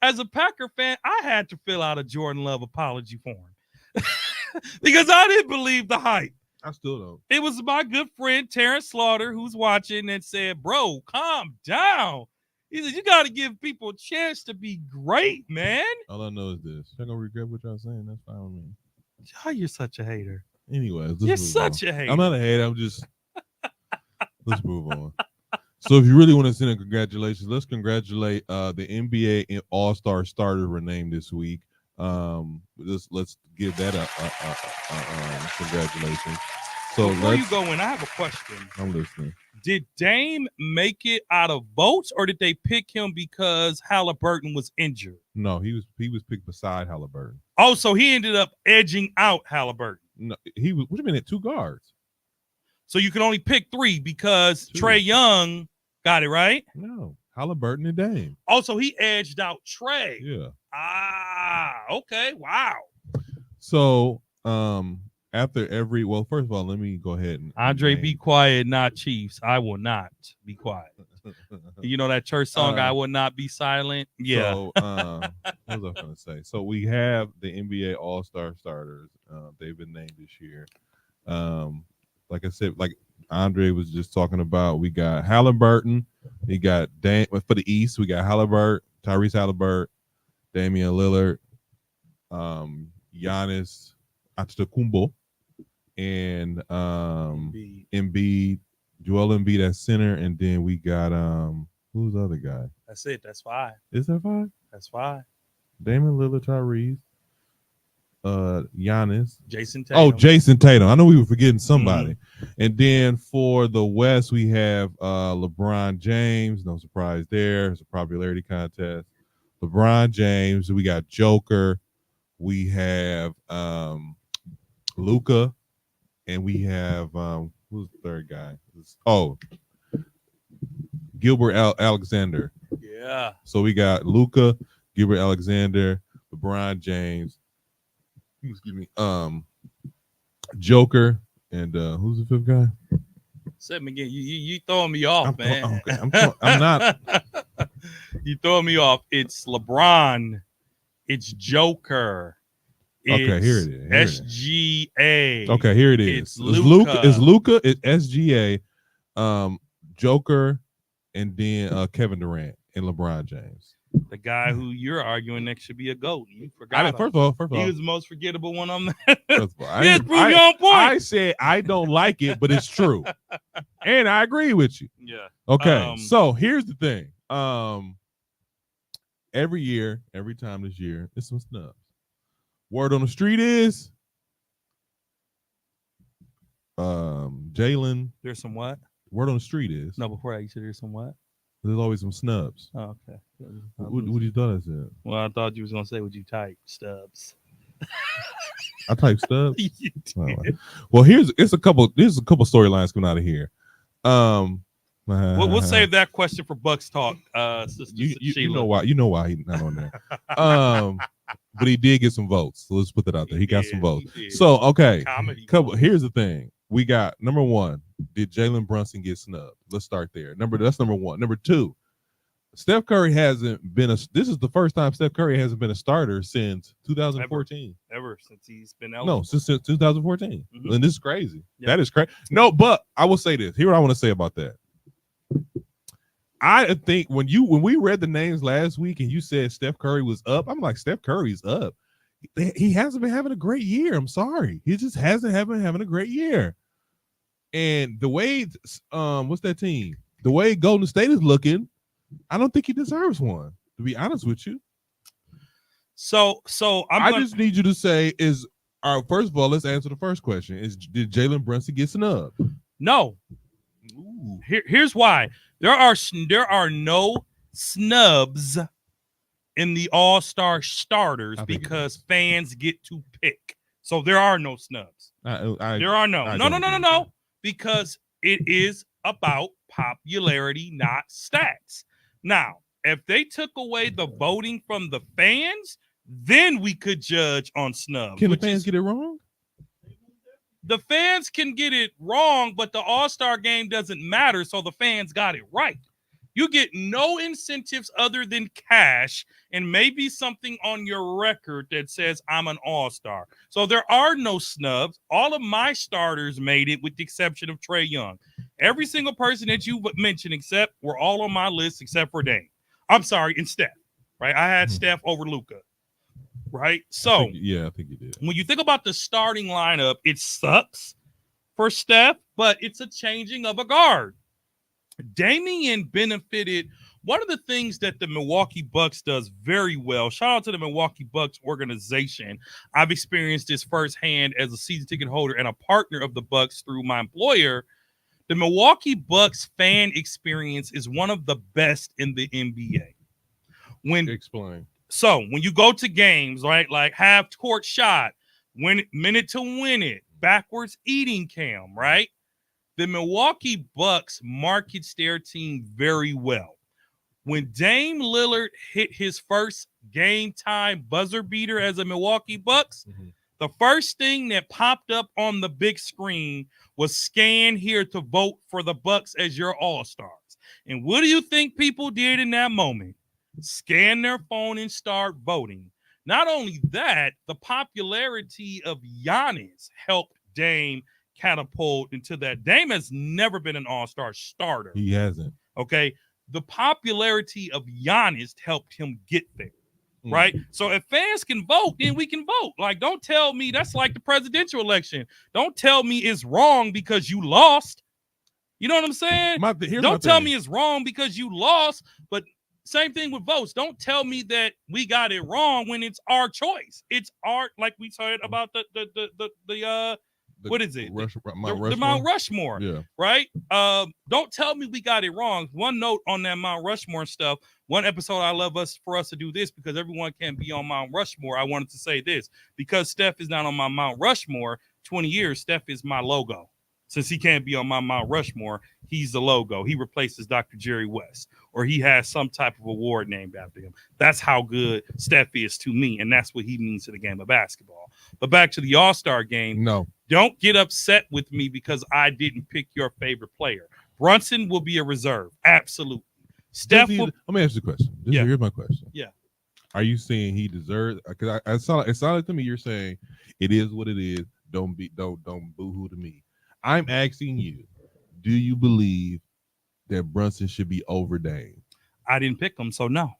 As a Packer fan, I had to fill out a Jordan Love apology form because I didn't believe the hype. I still don't. It was my good friend Terrence Slaughter who's watching and said, "Bro, calm down." He said, "You got to give people a chance to be great, man." All I know is this. You're gonna regret what y'all saying. That's fine with me. Oh, you're such a hater. Anyways, You're such a hater. I'm not a hater. I'm just. Let's move on. So if you really want to send a congratulations, let's congratulate the NBA All-Star starters were named this week. Let's give that a congratulations. So Before you go in, I have a question. I'm listening. Did Dame make it out of votes, or did they pick him because Halliburton was injured? No, he was picked beside Halliburton. Oh, so he ended up edging out Halliburton. No, he was. What do you mean at 2 guards? So you can only pick 3 because 2. Trae Young got it right. No, Halliburton and Dame. Also, he edged out Trae. Yeah. Okay. Wow. So after every first of all, let me go ahead and Andre, be quiet, not Chiefs. I will not be quiet. You know that church song, I will not be silent? Yeah. So, what was I going to say? So we have the NBA All-Star starters. They've been named this year. Like I said, like Andre was just talking about, we got Halliburton. We got for the East. We got Halliburton, Tyrese Halliburton, Damian Lillard, Giannis Antetokounmpo, and Embiid, Joel Embiid at center, and then we got who's the other guy? That's it. That's 5. Is that 5? That's 5. Damian Lillard, Tyrese, Giannis. Jason Tatum. Oh, Jason Tatum. I know we were forgetting somebody. And then for the West, we have LeBron James. No surprise there. It's a popularity contest. LeBron James. We got Joker. We have Luka. And we have who's the third guy? Gilbert Alexander. Yeah. So we got Luka, Gilbert Alexander, LeBron James, excuse me, Joker, and who's the 5th guy? Say him again. You throwing me off, man. Okay. I'm not. You throwing me off. It's LeBron. It's Joker. Okay, here it is. SGA. Okay, here it is. It's Luka. It's Luka. It's SGA, Joker, and then Kevin Durant and LeBron James. The guy who you're arguing next should be a GOAT. You forgot. First of all, he was the most forgettable one on there. First of all, Yes, prove you on point. I said I don't like it, but it's true, and I agree with you. Yeah. Okay, so here's the thing. Every time this year, it's some snubs. Word on the street is Jalen. There's some what? Word on the street is No, before that, you said there's some what? there's always some snubs. Oh, okay. What you thought I said? Well, I thought you was gonna say, "Would you type stubs?" I typed stubs. You did. Well, there's a couple storylines coming out of here. We'll save that question for Bucks Talk, Sister you Sheila. know why he's not on there. But he did get some votes. So let's put that out there. He got some votes. So okay, Comedy. here's the thing. We got number 1. Did Jalen Brunson get snubbed? Let's start there. That's number 1. Number 2, Steph Curry hasn't been this is the first time Steph Curry hasn't been a starter since 2014. Ever since he's been No, eligible. since 2014. Mhm. And this is crazy. Yeah. That is crazy. No, but I will say this. Here what I want to say about that. I think when we read the names last week and you said Steph Curry was up, I'm like, Steph Curry's up. He hasn't been having a great year. I'm sorry. He just hasn't been having a great year. And the way what's that team? The way Golden State is looking, I don't think he deserves one, to be honest with you. So I just need you to say first of all, let's answer the first question. Did Jalen Brunson get snubbed? No. Ooh. Here's why. There are no snubs in the All-Star starters because fans get to pick. So there are no snubs. There are no. Because it is about popularity, not stats. Now, if they took away the voting from the fans, then we could judge on snubs. Can the fans get it wrong? The fans can get it wrong, but the All-Star game doesn't matter, so the fans got it right. You get no incentives other than cash and maybe something on your record that says I'm an all-star. So there are no snubs. All of my starters made it with the exception of Trae Young. Every single person that you mentioned were all on my list except for Dame. I'm sorry, and Steph, right? I had Steph over Luka, right? So I think you did. When you think about the starting lineup, it sucks for Steph, but it's a changing of a guard. Damian benefited. One of the things that the Milwaukee Bucks does very well, shout out to the Milwaukee Bucks organization. I've experienced this firsthand as a season ticket holder and a partner of the Bucks through my employer. The Milwaukee Bucks fan experience is one of the best in the NBA. Explain. So when you go to games, right, like half court shot, minute to win it, backwards eating cam, right? The Milwaukee Bucks markets their team very well. When Dame Lillard hit his first game time buzzer beater as a Milwaukee Bucks, the first thing that popped up on the big screen was scan here to vote for the Bucks as your all-stars. And what do you think people did in that moment? Scan their phone and start voting. Not only that, the popularity of Giannis helped Dame catapult into that. Dame has never been an all-star starter. He hasn't. Okay. The popularity of Giannis helped him get there. Right. So if fans can vote, then we can vote. Like, don't tell me that's like the presidential election. Don't tell me it's wrong because you lost. You know what I'm saying? Don't tell me it's wrong because you lost. But same thing with votes. Don't tell me that we got it wrong when it's our choice. It's our, like we said about the what is it? The Mount Rushmore. Yeah. Right? Don't tell me we got it wrong. One note on that Mount Rushmore stuff. One episode I love for us to do this because everyone can't be on Mount Rushmore. I wanted to say this. Because Steph is not on my Mount Rushmore, 20 years, Steph is my logo. Since he can't be on my Mount Rushmore, he's the logo. He replaces Dr. Jerry West, or he has some type of award named after him. That's how good Steph is to me, and that's what he means to the game of basketball. But back to the All-Star game. No. Don't get upset with me because I didn't pick your favorite player. Brunson will be a reserve. Absolutely. Let me ask you a question. Here's my question. Yeah. Are you saying he deserves? Because it sounded to me you're saying it is what it is. Don't boo-hoo to me. I'm asking you, do you believe that Brunson should be over Dame? I didn't pick him, so no.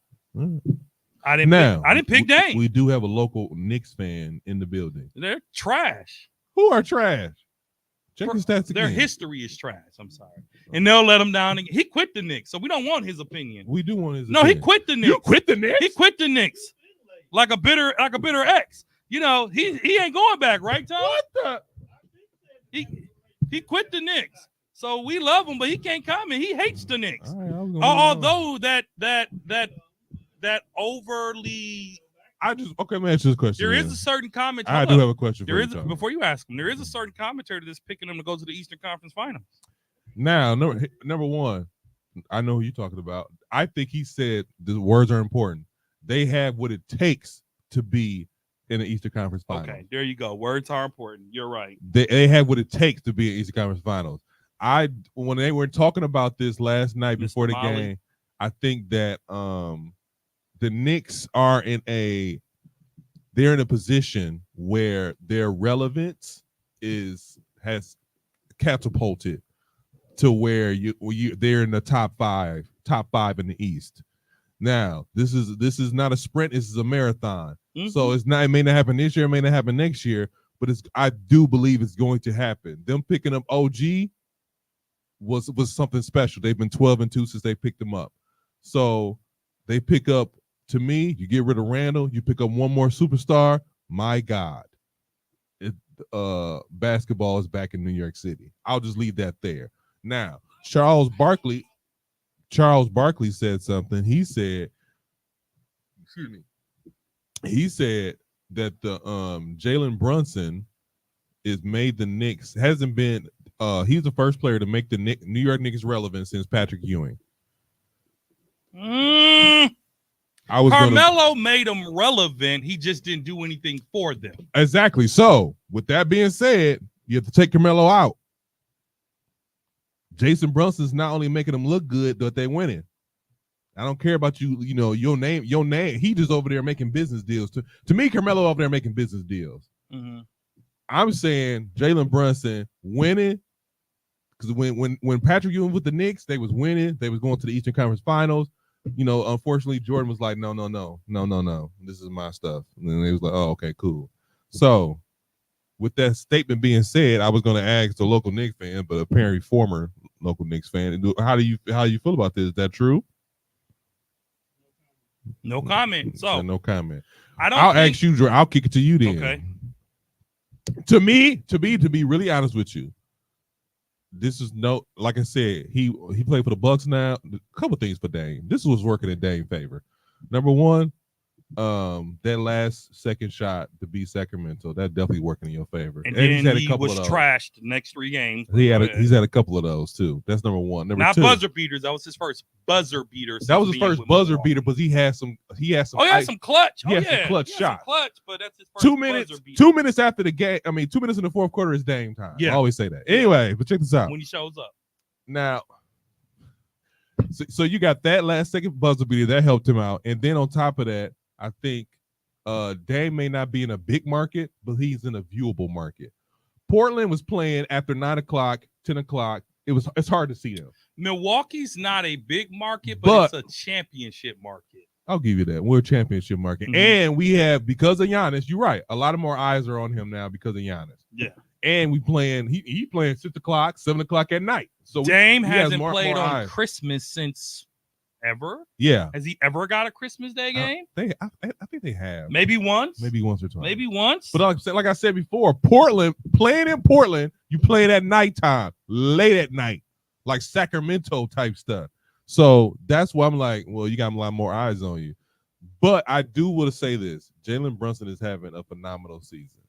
I Now, didn't pick Dame. We do have a local Knicks fan in the building. They're trash. Who are trash? Check the stats again. Their history is trash. I'm sorry. And they'll let him down. He quit the Knicks, so we don't want his opinion. We do want his opinion. No, he quit the Knicks. You quit the Knicks? He quit the Knicks. Like a bitter ex. You know, he ain't going back, right, Tom? What the? He quit the Knicks. So we love him, but he can't comment. He hates the Knicks. Right, although that overly, let me answer this question. There is a certain commentary. I do have a question for you. Before you ask him, there is a certain commentary that's picking him to go to the Eastern Conference Finals. Now, number one, I know who you're talking about. I think he said the words are important. They have what it takes to be in the Eastern Conference Finals. Okay, there you go. Words are important. You're right. They have what it takes to be in Eastern Conference Finals. When they were talking about this last night before the game, I think that the Knicks are in a position where their relevance has catapulted to where they're in the top five in the East. Now, this is not a sprint, this is a marathon. Mm-hmm. So it may not happen this year, it may not happen next year, but I do believe it's going to happen. Them picking up OG was something special. They've been 12-2 since they picked them up. So they pick up, to me, you get rid of Randall, you pick up one more superstar. My God, basketball is back in New York City. I'll just leave that there. Now, Charles Barkley said something. He said, excuse me. He said that the Jalen Brunson made the Knicks, hasn't been he's the first player to make the New York Knicks relevant since Patrick Ewing. Carmelo made them relevant. He just didn't do anything for them. Exactly. So, with that being said, you have to take Carmelo out. Jason Brunson's not only making them look good, but they're winning. I don't care about your name. He just over there making business deals. To me, Carmelo over there making business deals. Mm-hmm. I'm saying Jalen Brunson winning, because when Patrick Ewing with the Knicks, they was winning. They was going to the Eastern Conference Finals. Unfortunately, Jordan was like, no. This is my stuff. And then they was like, oh, okay, cool. So, with that statement being said, I was going to ask the local Knicks fan, but apparently former local Knicks fan, how do you feel about this? Is that true? No comment. So no comment. I'll ask you, Jordan. I'll kick it to you then. Okay. To be really honest with you, this is like I said, he played for the Bucks now. A couple things for Dame. This was working in Dame's favor. Number one, that last second shot to beat Sacramento, that definitely working in your favor. And then he was trashed the next 3 games. He's had a couple of those too. That's number one. Not two, buzzer beaters. That was his first buzzer beater. That was his first buzzer beater, but he had some. Oh, he had some clutch. He had some clutch shots. Clutch, but that's his first 2 minutes. Buzzer beater. 2 minutes after the game. 2 minutes in the fourth quarter is Dame time. Yeah. I always say that. Anyway, but check this out. When he shows up. Now, so you got that last second buzzer beater that helped him out, and then on top of that, I think Dame may not be in a big market, but he's in a viewable market. Portland was playing after 9 o'clock, 10 o'clock. It's hard to see them. Milwaukee's not a big market, but it's a championship market. I'll give you that. We're a championship market. Mm-hmm. And we have, because of Giannis, you're right, a lot of more eyes are on him now because of Giannis. Yeah. And we playing, he playing 6 o'clock, 7 o'clock at night. So Dame hasn't played on eyes. Christmas since ever. Yeah. Has he ever got a Christmas Day game? I think they have. Maybe once. Maybe once or twice. Maybe once. But like I said before, playing in Portland, you play it at nighttime, late at night, like Sacramento type stuff. So that's why I'm like, well, you got a lot more eyes on you. But I do want to say this. Jalen Brunson is having a phenomenal season.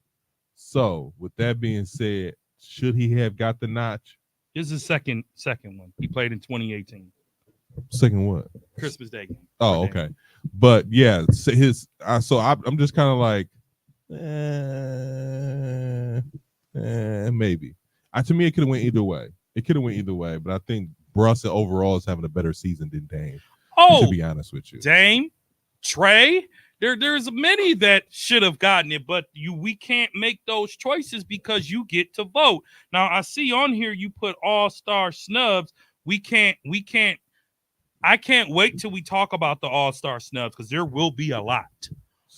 So with that being said, should he have got the notch? This is second one. He played in 2018. Second what? Christmas Day game. Oh, okay. But yeah, so I'm just kind of like, maybe. To me, it could have went either way. But I think Brunson overall is having a better season than Dame. To be honest with you, Dame, Trey. There's many that should have gotten it, but we can't make those choices because you get to vote. Now I see on here you put all-star snubs. I can't wait till we talk about the all-star snubs because there will be a lot.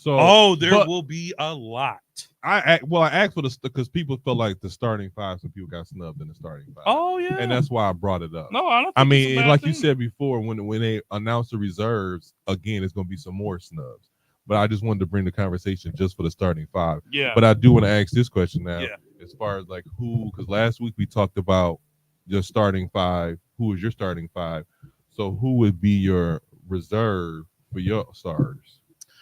Will be a lot. I asked for because people felt like the starting five, so people got snubbed in the starting five. Oh yeah, and that's why I brought it up. No, I don't. I mean, like you said before, when they announce the reserves again, it's going to be some more snubs. But I just wanted to bring the conversation just for the starting five. Yeah. But I do want to ask this question now. Yeah. As far as like who, because last week we talked about your starting five. Who is your starting five? So who would be your reserve for your starters?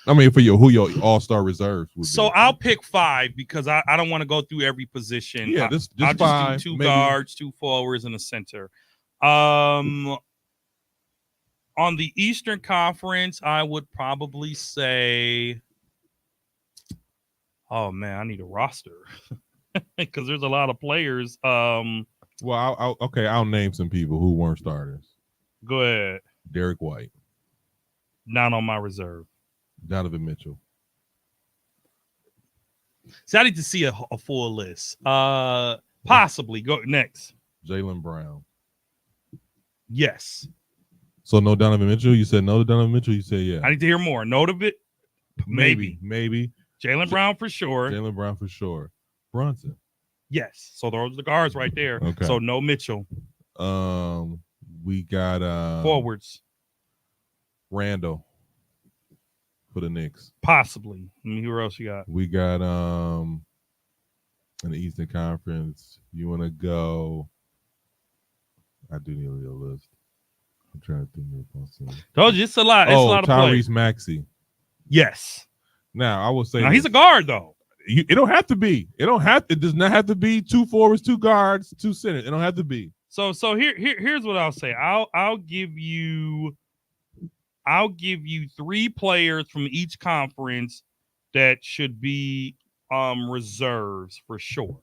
I mean, for who your all-star reserves would be. So I'll pick 5 because I don't want to go through every position. Yeah, I'll five, just do 2 maybe. guards, 2 forwards, and a center. On the Eastern Conference, I would probably say, oh man, I need a roster because there's a lot of players. Well, I'll name some people who weren't starters. Go ahead. Derek White, Not on my reserve. Donovan Mitchell. So I need to see a full list. Possibly. Go next. Jaylen Brown. Yes. So no Donovan Mitchell. You said no to Donovan Mitchell. You said yeah. I need to hear more. Note of it. Maybe. Jaylen Brown for sure. Jaylen Brown for sure. Brunson. Yes. So those are the guards right there. Okay. So no Mitchell. We got Forwards. Randall for the Knicks. Possibly. Let me hear what else you got. We got in the Eastern Conference. You want to go? I do need a little list. I'm trying to think of something. Told you it's a lot. It's a lot of Tyrese plays. Maxey. Yes. Now I will say Now he's a guard though. It don't have to be. It does not have to be 2 forwards, 2 guards, 2 centers. It don't have to be. So here's what I'll say. I'll give you 3 players from each conference that should be reserves for sure.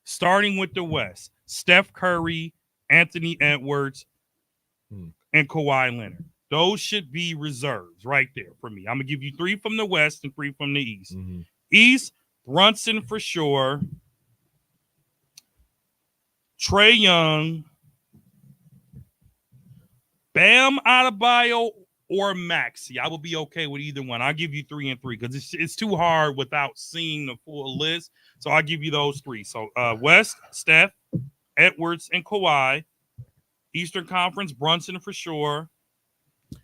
Starting with the West, Steph Curry, Anthony Edwards, and Kawhi Leonard. Those should be reserves right there for me. I'm gonna give you 3 from the West and 3 from the East. Mm-hmm. East, Brunson for sure. Trae Young, Bam Adebayo, or Maxey. I will be okay with either one. I'll give you 3 and 3 because it's too hard without seeing the full list. So I'll give you those 3. So West, Steph, Edwards, and Kawhi. Eastern Conference, Brunson for sure.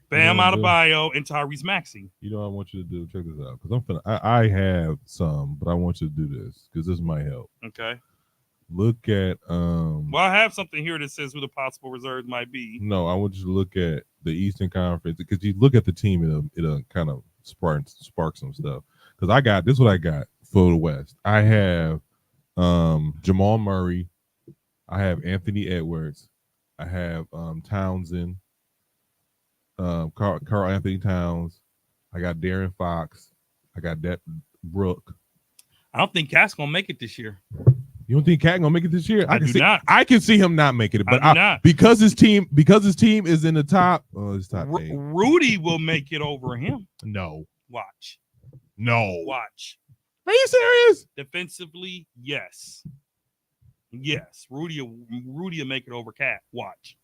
Bam Adebayo and Tyrese Maxey. You know what I want you to do? Check this out. Because I have some, but I want you to do this because this might help. Okay. Look at Well, I have something here that says who the possible reserves might be. No, I want you to look at the Eastern Conference because you look at the team, it'll kind of spark some stuff. Because this is what I got for the West. I have Jamal Murray, I have Anthony Edwards, I have Townsend, Karl Anthony Towns, I got Darren Fox, I got Brooke. I don't think Cat's gonna make it this year. You don't think Cat gonna make it this year? I do not. I can see him not making it, but not. because his team is in the top. Oh, it's top 8. Rudy will make it over him. No. Watch. Are you serious? Defensively, yes. Rudy will make it over Cat. Watch.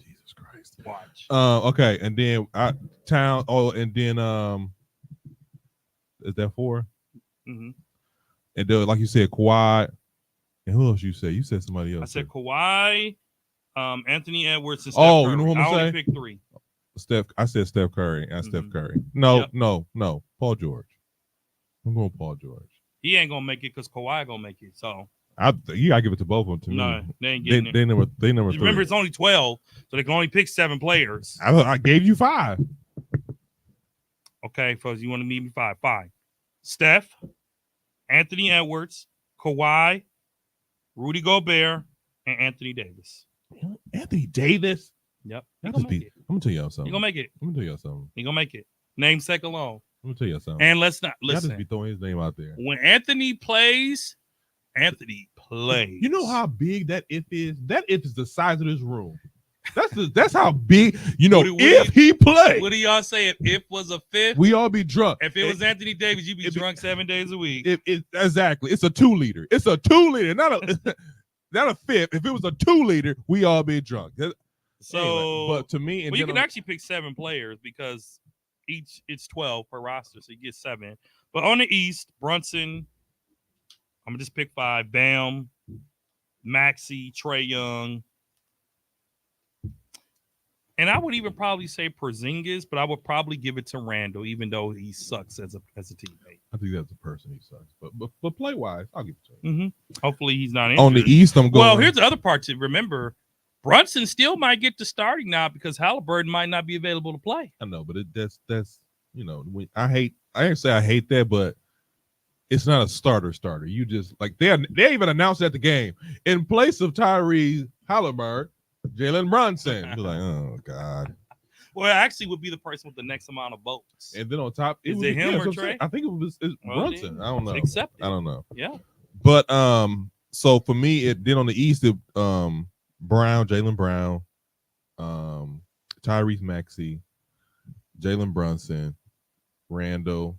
Jesus Christ. Watch. Okay, and then Town. Oh, and then is that 4? Mm-hmm. And then, like you said, Kawhi. And who else you said? You said somebody else. I said Kawhi, Anthony Edwards, and Steph Curry. You know what I'm gonna say? I only picked 3. I said Steph Curry and Steph Curry. No. Paul George. I'm going Paul George. He ain't gonna make it because Kawhi gonna make it. So you gotta give it to both of them. To no, me. they ain't getting it. They number 3. Remember, it's only 12, so they can only pick 7 players. I gave you 5. Okay, folks, you want to meet me 5? 5. Steph, Anthony Edwards, Kawhi, Rudy Gobert, and Anthony Davis. Anthony Davis? Yep. I'm gonna tell y'all something. You're gonna make it. I'm gonna tell y'all something. You're gonna make it. Namesake alone. I'm gonna tell you something. And let's not Y'all listen. just be throwing his name out there. When Anthony plays, Anthony plays. You know how big that if is? That if is the size of this room. That's how big. If he play. What do y'all say? If it was a 5th, we all be drunk. If it was Anthony Davis, you'd be drunk 7 days a week. Exactly. It's a 2-liter. It's a 2-liter, not a 5th. If it was a 2-liter, we all be drunk. So, anyway, but to me, you can actually pick 7 players because it's 12 per roster, so you get 7. But on the East, Brunson, I'm gonna just pick 5. Bam, Maxey, Trae Young. And I would even probably say Porzingis, but I would probably give it to Randall, even though he sucks as a teammate. I think that's a person he sucks, but play wise, I'll give it to him. Mm-hmm. Hopefully he's not injured. On the East, I'm going. Well, here's the other part to remember: Brunson still might get to starting now because Halliburton might not be available to play. I know, but that's I didn't say I hate that, but it's not a starter. You just like they even announced at the game in place of Tyrese Halliburton. Jalen Brunson. You're like, oh God. Well, it actually would be the person with the next amount of votes. And then on top, is it him or Trae? I think it's Brunson. I don't know. Accepted. I don't know. Yeah. But so for me, then on the East, Jaylen Brown, Tyrese Maxey, Jalen Brunson, Randall,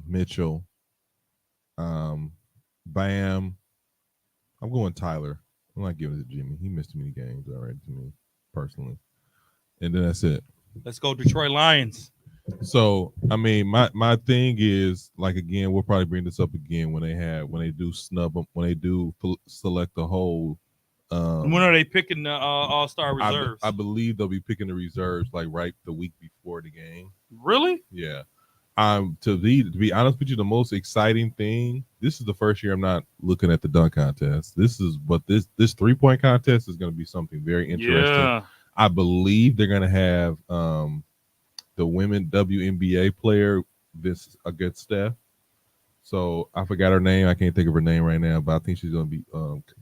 Mitchell, Bam. I'm going Tyler. I'm not giving it to Jimmy. He missed too many games already to me personally. And then that's it. Let's go Detroit Lions. So I mean, my thing is like again, we'll probably bring this up again when they do select the whole. When are they picking the All-Star reserves? I believe they'll be picking the reserves like right the week before the game. Really? Yeah. To be honest with you, the most exciting thing. This is the first year I'm not looking at the dunk contest. This 3-point contest is going to be something very interesting. Yeah. I believe they're going to have the women WNBA player this against Steph. So I forgot her name. I can't think of her name right now, but I think she's going to be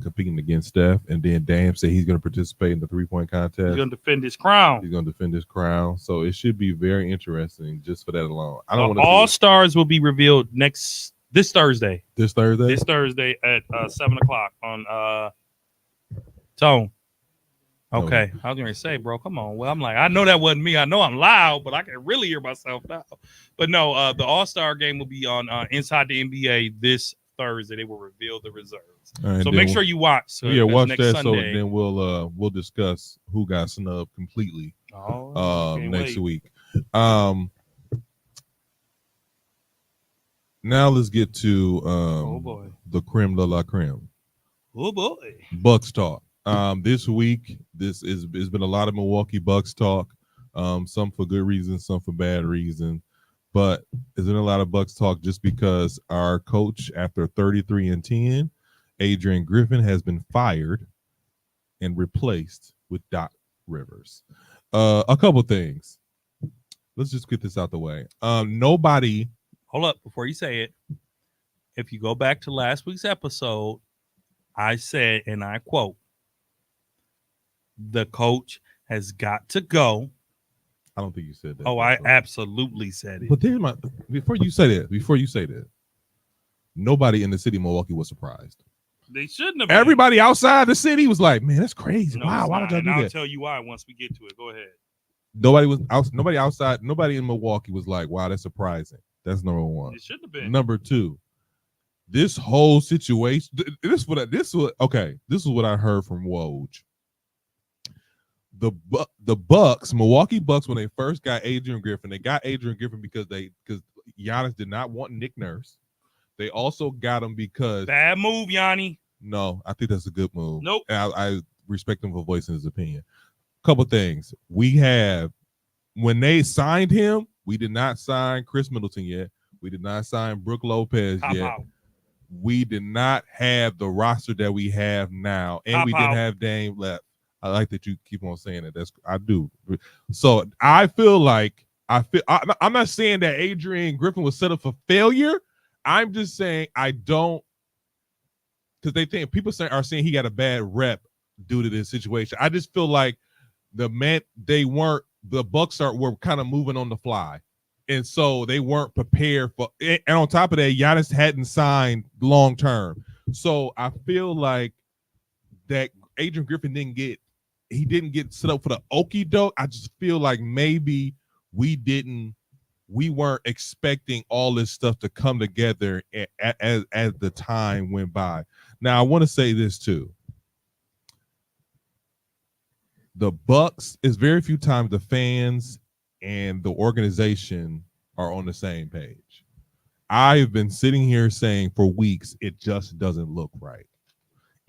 competing against Steph. And then Dame said he's going to participate in the 3-point contest. He's going to defend his crown. He's going to defend his crown. So it should be very interesting just for that alone. I don't want All stars will be revealed this Thursday. This Thursday? This Thursday at 7:00 on Tone. Okay. I was going to say, bro, come on. Well, I'm like, I know that wasn't me. I know I'm loud, but I can really hear myself now. But no, the All-Star game will be on Inside the NBA this Thursday. They will reveal the reserves. Right, so make sure you watch. So yeah, watch next that. Sunday, so then we'll discuss who got snubbed completely next week. Now let's get to the creme de la creme. Oh boy, Bucks talk. This week, it's been a lot of Milwaukee Bucks talk. Some for good reasons, some for bad reasons. But there's been a lot of Bucks talk just because our coach, after 33-10, Adrian Griffin has been fired and replaced with Doc Rivers. A couple things. Let's just get this out the way. Nobody. Hold up before you say it. If you go back to last week's episode, I said, and I quote, the coach has got to go. I don't think you said that. Oh, I absolutely said it. But there's before you say that, nobody in the city of Milwaukee was surprised. They shouldn't have been. Everybody outside the city was like, man, that's crazy. No, wow, why would y'all do that? I'll tell you why once we get to it. Go ahead. Nobody in Milwaukee was like, wow, that's surprising. That's number one. It shouldn't have been. Number two, this whole situation, this is what I heard from Woj. The Bucks, Milwaukee Bucks, when they first got Adrian Griffin, they got Adrian Griffin because Giannis did not want Nick Nurse. They also got him because bad move, Yanni. No, I think that's a good move. Nope. And I respect him for voicing his opinion. Couple things. When they signed him, we did not sign Chris Middleton yet. We did not sign Brook Lopez yet. We did not have the roster that we have now, and we didn't have Dame left. I like that you keep on saying it. I do. So I feel like I'm not saying that Adrian Griffin was set up for failure. I'm just saying I don't, because they think people are saying he got a bad rep due to this situation. I just feel like the Bucks were kind of moving on the fly, and so they weren't prepared for. And on top of that, Giannis hadn't signed long term, so I feel like that Adrian Griffin didn't get set up for the okie doke. I just feel like maybe we weren't expecting all this stuff to come together as the time went by. Now I want to say this too. The Bucks is very few times the fans and the organization are on the same page. I've been sitting here saying for weeks, it just doesn't look right.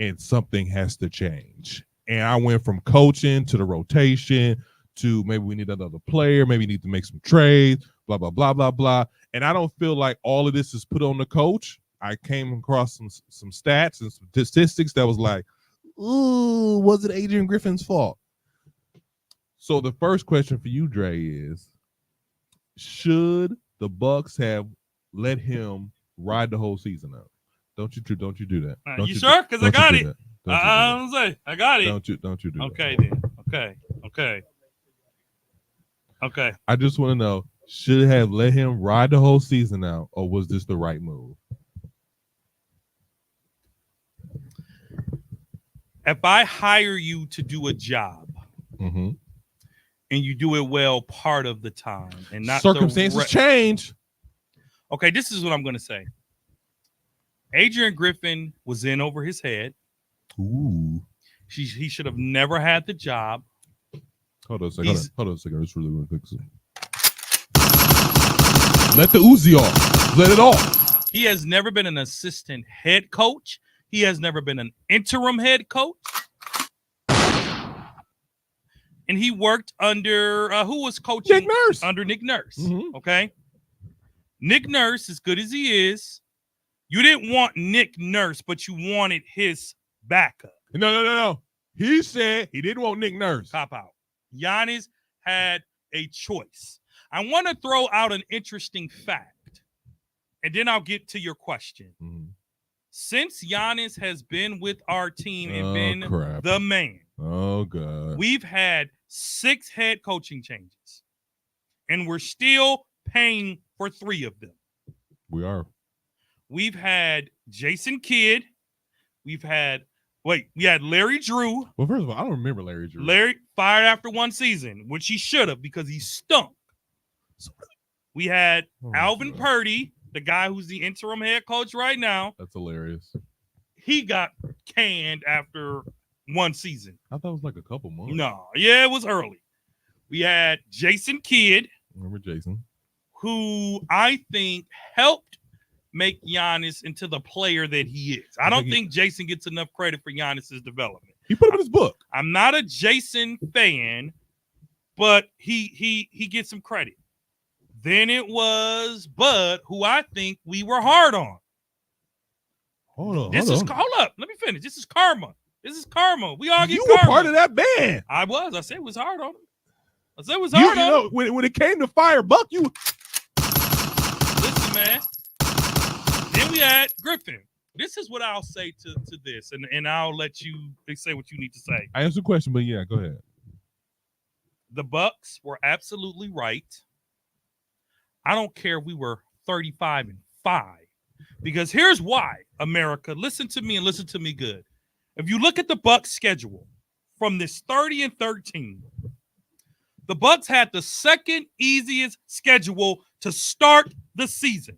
And something has to change. And I went from coaching to the rotation to maybe we need another player, maybe need to make some trades, blah, blah, blah, blah, blah. And I don't feel like all of this is put on the coach. I came across some stats and some statistics that was like, ooh, was it Adrian Griffin's fault? So the first question for you, Dre, is should the Bucks have let him ride the whole season out? Don't you do that? You sure? Because I got it. I got it. Don't you do that. Okay then. Okay. I just want to know, should have let him ride the whole season out, or was this the right move? If I hire you to do a job, mm-hmm. and you do it well part of the time, and not circumstances change. Okay, this is what I'm going to say. Adrian Griffin was in over his head. Ooh. He should have never had the job. Hold on a second. Hold on a second. It's really quick. Let the Uzi off. Let it off. He has never been an assistant head coach. He has never been an interim head coach. And he worked under who was coaching? Nick Nurse. Under Nick Nurse. Mhm. Okay. Nick Nurse, as good as he is, you didn't want Nick Nurse, but you wanted his backup. No. He said he didn't want Nick Nurse. Cop out. Giannis had a choice. I want to throw out an interesting fact, and then I'll get to your question. Mhm. Since Giannis has been with our team and been crap. the man, Oh, God. we've had 6 head coaching changes, and we're still paying for 3 of them. We are. We've had Jason Kidd. We had Larry Drew. Well, first of all, I don't remember Larry Drew. Larry fired after 1 season, which he should have because he stunk. We had Alvin Purdy, the guy who's the interim head coach right now. That's hilarious. He got canned after 1 season. I thought it was like a couple months. No, yeah, it was early. We had Jason Kidd, Remember Jason? who I think helped make Giannis into the player that he is. I don't think Jason gets enough credit for Giannis's development. He put him in his book. I'm not a Jason fan, but he gets some credit. Then it was Bud, who I think we were hard on. Hold on. Hold up. Let me finish. This is karma. We all get You karma. were part of that band. I was. I said it was hard on him. You know, when it came to fire Buck, you. Listen, man. Then we had Griffin. This is what I'll say to this, and I'll let you say what you need to say. I asked a question, but yeah, go ahead. The Bucks were absolutely right. I don't care if we were 35-5, because here's why, America. Listen to me and listen to me good. If you look at the Bucks schedule from this 30-13, the Bucks had the second easiest schedule to start the season.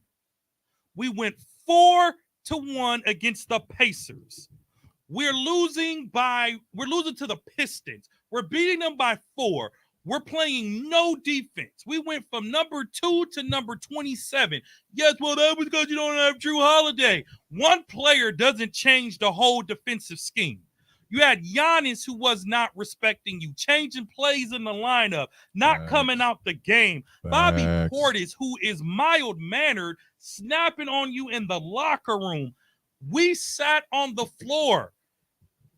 We went 4-1 against the Pacers. We're losing to the Pistons. We're beating them by 4. We're playing no defense. We went from number 2 to number 27. Yes, well, that was because you don't have Drew Holiday. One player doesn't change the whole defensive scheme. You had Giannis, who was not respecting you, changing plays in the lineup, not coming out the game. Bobby Portis, who is mild-mannered, snapping on you in the locker room. We sat on the floor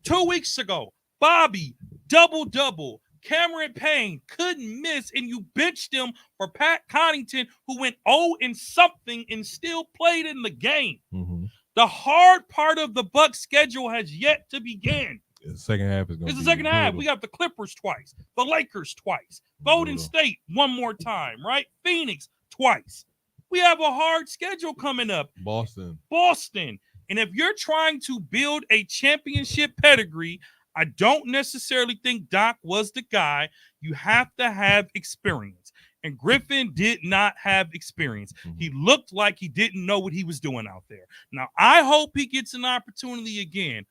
2 weeks ago. Bobby, double-double. Cameron Payne couldn't miss, and you benched him for Pat Connaughton, who went 0-something and still played in the game. Mm-hmm. The hard part of the Bucks schedule has yet to begin. The second half is going to be It's the second half. brutal. We got the Clippers twice, the Lakers twice, Golden Brutal. State one more time, right? Phoenix twice. We have a hard schedule coming up. Boston. And if you're trying to build a championship pedigree, I don't necessarily think Doc was the guy. You have to have experience. And Griffin did not have experience. Mm-hmm. He looked like he didn't know what he was doing out there. Now, I hope he gets an opportunity again,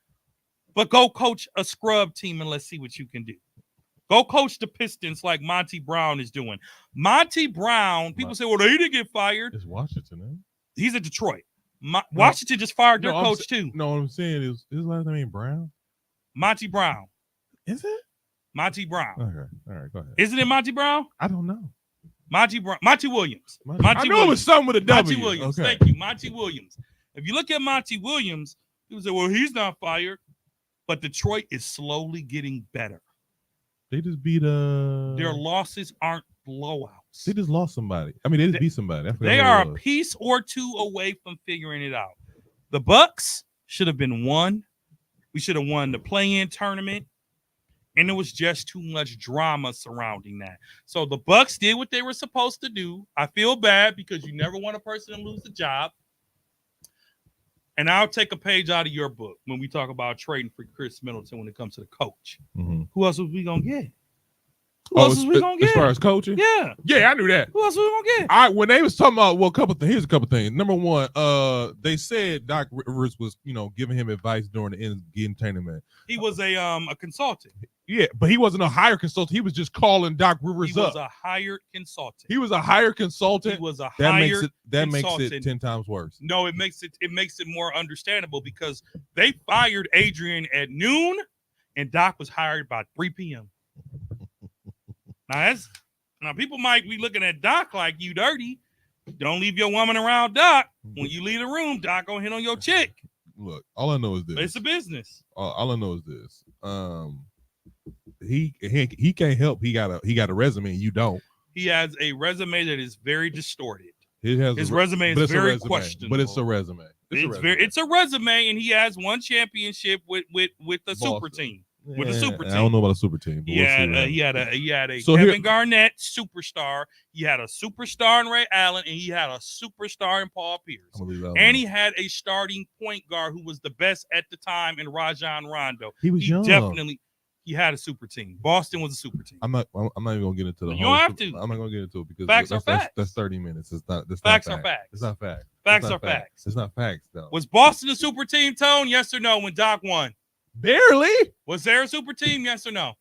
but go coach a scrub team and let's see what you can do. Go coach the Pistons like Monty Brown is doing. Monty Brown, people say, well, he didn't get fired. It's Washington, eh? He's at Detroit. Washington just fired their coach, too. No, what I'm saying is, his last name ain't Brown? Monty Brown. Is it? Monty Brown. Okay. All right, go ahead. Isn't it Monty Brown? I don't know. Monty Williams. I know it was something with a W. Monty Williams. Okay. Thank you. Monty Williams. If you look at Monty Williams, people say, well, he's not fired. But Detroit is slowly getting better. They just beat Their losses aren't blowouts. They just lost somebody. I mean, they just beat somebody. They are a piece or two away from figuring it out. The Bucks should have been won. We should have won the play-in tournament. And there was just too much drama surrounding that. So the Bucks did what they were supposed to do. I feel bad because you never want a person to lose the job. And I'll take a page out of your book when we talk about trading for Chris Middleton when it comes to the coach. Mm-hmm. Who else was we going to get? Who else is we gonna As far get? as coaching? Yeah. Yeah, I knew that. Who else we gonna get? When they was talking about here's a couple things. Number one, they said Doc Rivers was, giving him advice during the end tournament. He was a consultant. Yeah, but he wasn't a hired consultant. He was just calling Doc Rivers He was up. a hired consultant. He was a hired consultant. He was a that hired makes it consultant. 10 times worse. No, it makes it more understandable because they fired Adrian at noon, and Doc was hired by 3 p.m. Now people might be looking at Doc like you dirty. Don't leave your woman around Doc. When you leave the room, Doc gonna hit on your chick. Look, all I know is this. It's a business. All I know is this. He can't help. He got a resume. And you don't. He has a resume that is very distorted. His resume is very questionable. But it's a resume. It's a resume, and he has one championship with the super team. With the super team. I don't know about a super team. He had a So Kevin Garnett superstar. He had a superstar in Ray Allen, and he had a superstar in Paul Pierce. And he had a starting point guard who was the best at the time in Rajon Rondo. He was young. Definitely. He had a super team. Boston was a super team. I'm not even gonna get into the. You don't have to. I'm not gonna get into it because facts are facts. That's 30 minutes. It's not. Facts are facts. It's not facts. Facts are facts. It's not facts though. Was Boston a super team, Tone? Yes or no? When Doc won, barely. Was there a super team? Yes or no?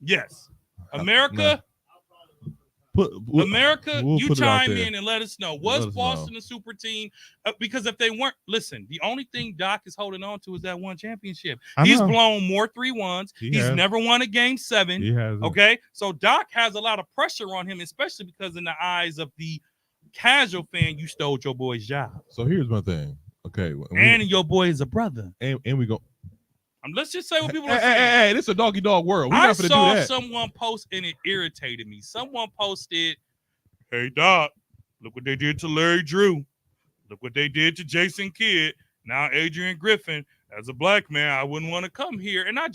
Yes. America. America, you chime in and let us know. Was Boston a super team? Because if they weren't, listen, the only thing Doc is holding on to is that one championship. He's blown more 3-1s. He's never won a game 7. He has. Okay. So Doc has a lot of pressure on him, especially because in the eyes of the casual fan, you stole your boy's job. So here's my thing. Okay. And your boy is a brother. And we go. Let's just say what people are saying. Hey, this is a doggy dog world. I saw someone post and it irritated me. Someone posted, "Hey Doc, look what they did to Larry Drew. Look what they did to Jason Kidd. Now Adrian Griffin. As a black man, I wouldn't want to come here." And I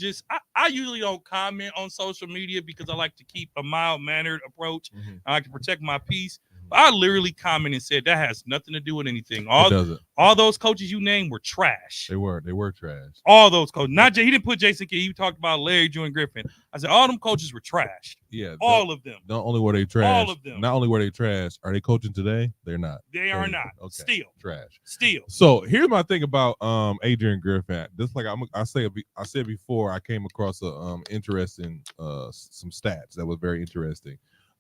usually don't comment on social media because I like to keep a mild-mannered approach. Mm-hmm. I like to protect my peace. I literally commented and said that has nothing to do with anything. All those coaches you named were trash. They were trash. All those coaches. He didn't put Jason Kidd. He talked about Larry, Drew, and Griffin. I said all them coaches were trash. Yeah, all of them. Not only were they trash. All of them. Not only were they trash. Are they coaching today? They're not. They are not. Okay. Still trash. Still. So here's my thing about Adrian Griffin. Just like I said before, I came across a interesting some stats that was very interesting.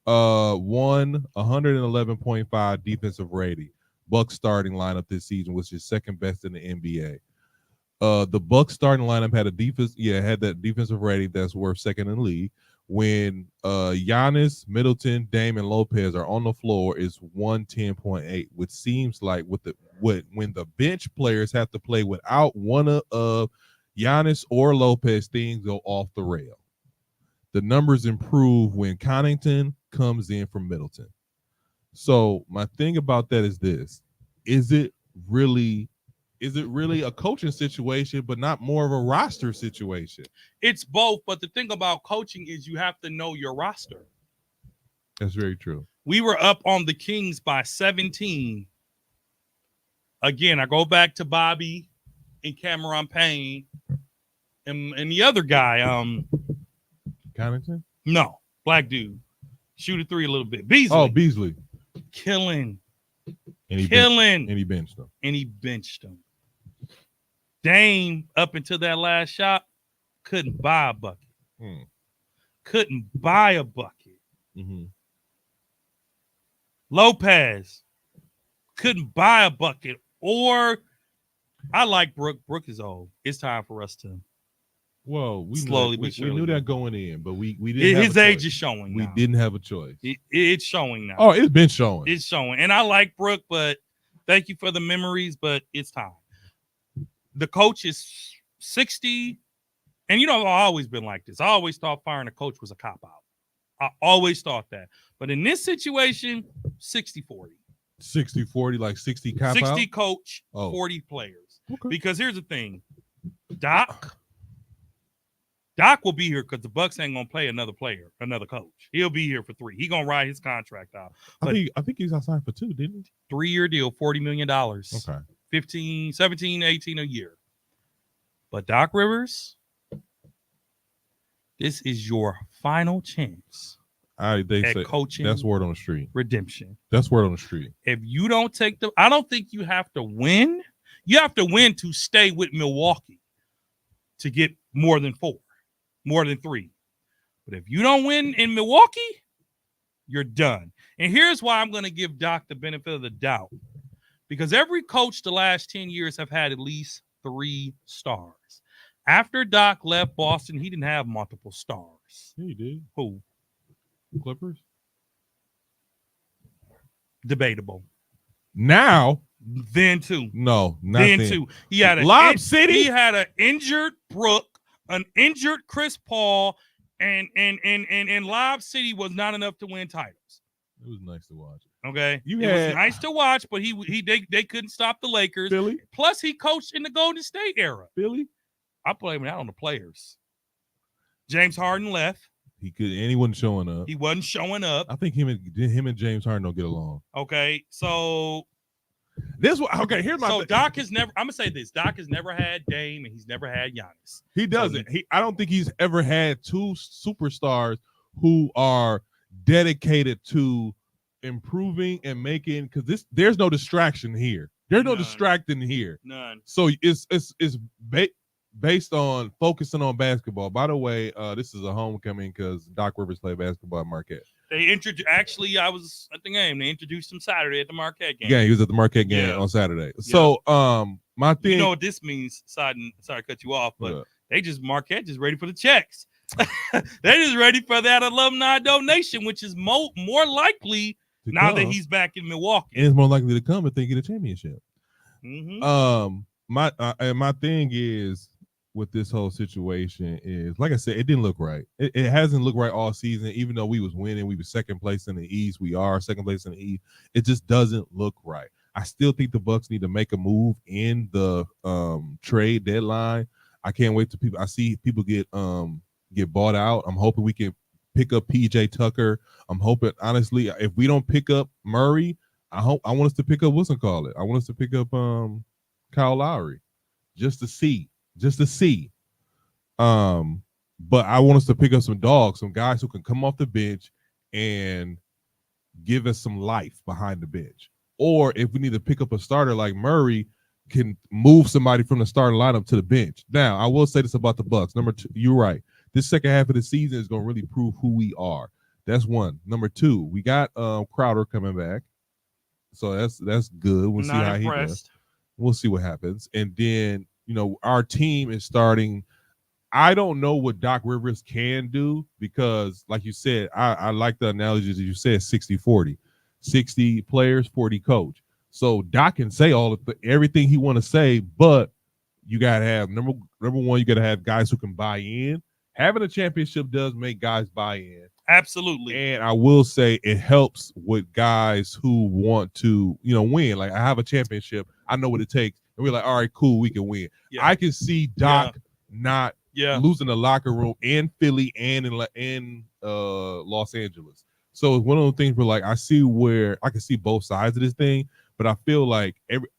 111.5 defensive rating. Bucks starting lineup this season, which is second best in the NBA. The Bucks starting lineup had that defensive rating that's worth second in the league. When Giannis, Middleton, Dame, and Lopez are on the floor, is 110.8, which seems like when the bench players have to play without one of Giannis or Lopez, things go off the rail. The numbers improve when Connaughton comes in from Middleton. So my thing about that is this: is it really a coaching situation, but not more of a roster situation? It's both, but the thing about coaching is you have to know your roster. That's very true. We were up on the Kings by 17. Again, I go back to Bobby and Cameron Payne and the other guy. Connaughton? No, black dude. Shoot a 3 a little bit. Beasley. Oh, Beasley. Killing. And he benched him. Dame, up until that last shot, couldn't buy a bucket. Couldn't buy a bucket. Mm-hmm. Lopez couldn't buy a bucket. Or I like Brooke. Brooke is old. It's time for us to. Well, we knew that going in, but we didn't. His age is showing. We didn't have a choice. It's showing now. Oh, it's been showing. It's showing, and I like Brooke, but thank you for the memories. But it's time. The coach is 60, and I've always been like this. I always thought firing a coach was a cop out. I always thought that, but in this situation, 60-40. 60-40, like 60 cop 60 out? coach, 40 players. Okay. Because here's the thing, Doc will be here because the Bucks ain't gonna play another coach. He'll be here for 3. He gonna ride his contract out. I think he's outside for 2, didn't he? 3-year deal, $40 million. Okay. 15, 17, 18 a year. But Doc Rivers, This is your final chance They at say coaching that's word on the street. redemption. That's word on the street. If you don't take I don't think you have to win. You have to win to stay with Milwaukee to get more than 4, more than 3. But if you don't win in Milwaukee, you're done. And here's why I'm going to give Doc the benefit of the doubt. Because every coach the last 10 years have had at least 3 stars. After Doc left Boston, he didn't have multiple stars. Yeah, he did. Who? Clippers. Debatable. Now, Then too. no, not Then then. too. He had Lob City. He had an injured Brook, an injured Chris Paul, and Lob City was not enough to win titles. It was nice to watch. Okay, You it had- was nice to watch, but they couldn't stop the Lakers. Philly, Plus, he coached in the Golden State era. Philly. I blame that on the players. James Harden left. He could. And he wasn't showing up. He wasn't showing up. I think him and James Harden don't get along. Okay, so This one. Okay, here's my. thing. Doc has never. I'm gonna say this. Doc has never had Dame, and he's never had Giannis. He doesn't. I don't think he's ever had 2 superstars who are dedicated to improving and making. Because there's no distraction here. There's no None. distracting here. None. So it's based on focusing on basketball. By the way, this is a homecoming because Doc Rivers played basketball at Marquette. They introduced. Actually, I was at the game. They introduced him Saturday at the Marquette game. Yeah, he was at the Marquette game Yeah. on Saturday. So my thing. You know what this means? Sorry to cut you off, but Yeah. Marquette just ready for the checks. They're just ready for that alumni donation, which is more likely to now come, that he's back in Milwaukee. and it's more likely to come if they get a championship. Mhm. My thing is with this whole situation is, like I said, it didn't look right. It hasn't looked right all season. Even though we was winning, we were second place in the East. We are second place in the East. It just doesn't look right. I still think the Bucks need to make a move in the trade deadline. I can't wait to people. I see people get bought out. I'm hoping we can pick up PJ Tucker. I'm hoping, honestly, if we don't pick up Murray, I want us to pick up I want us to pick up Kyle Lowry just to see. But I want us to pick up some dogs, some guys who can come off the bench and give us some life behind the bench. Or if we need to pick up a starter like Murray, can move somebody from the starting lineup to the bench. Now, I will say this about the Bucks. Number 2, you're right. This second half of the season is going to really prove who we are. That's one. Number 2, we got Crowder coming back. So that's good. We'll see how he does. We'll see what happens. And then, our team is starting. I don't know what Doc Rivers can do because, like you said, I like the analogies that you said, 60-40. 60 players, 40 coach. So Doc can say everything he want to say, but you got to have, number one, you got to have guys who can buy in. Having a championship does make guys buy in. Absolutely. And I will say it helps with guys who want to, win. Like, I have a championship. I know what it takes. And we're like, all right, cool, we can win. Yeah. I can see Doc not losing the locker room in Philly and in Los Angeles. So it's one of those things where, like, I can see both sides of this thing, but I feel like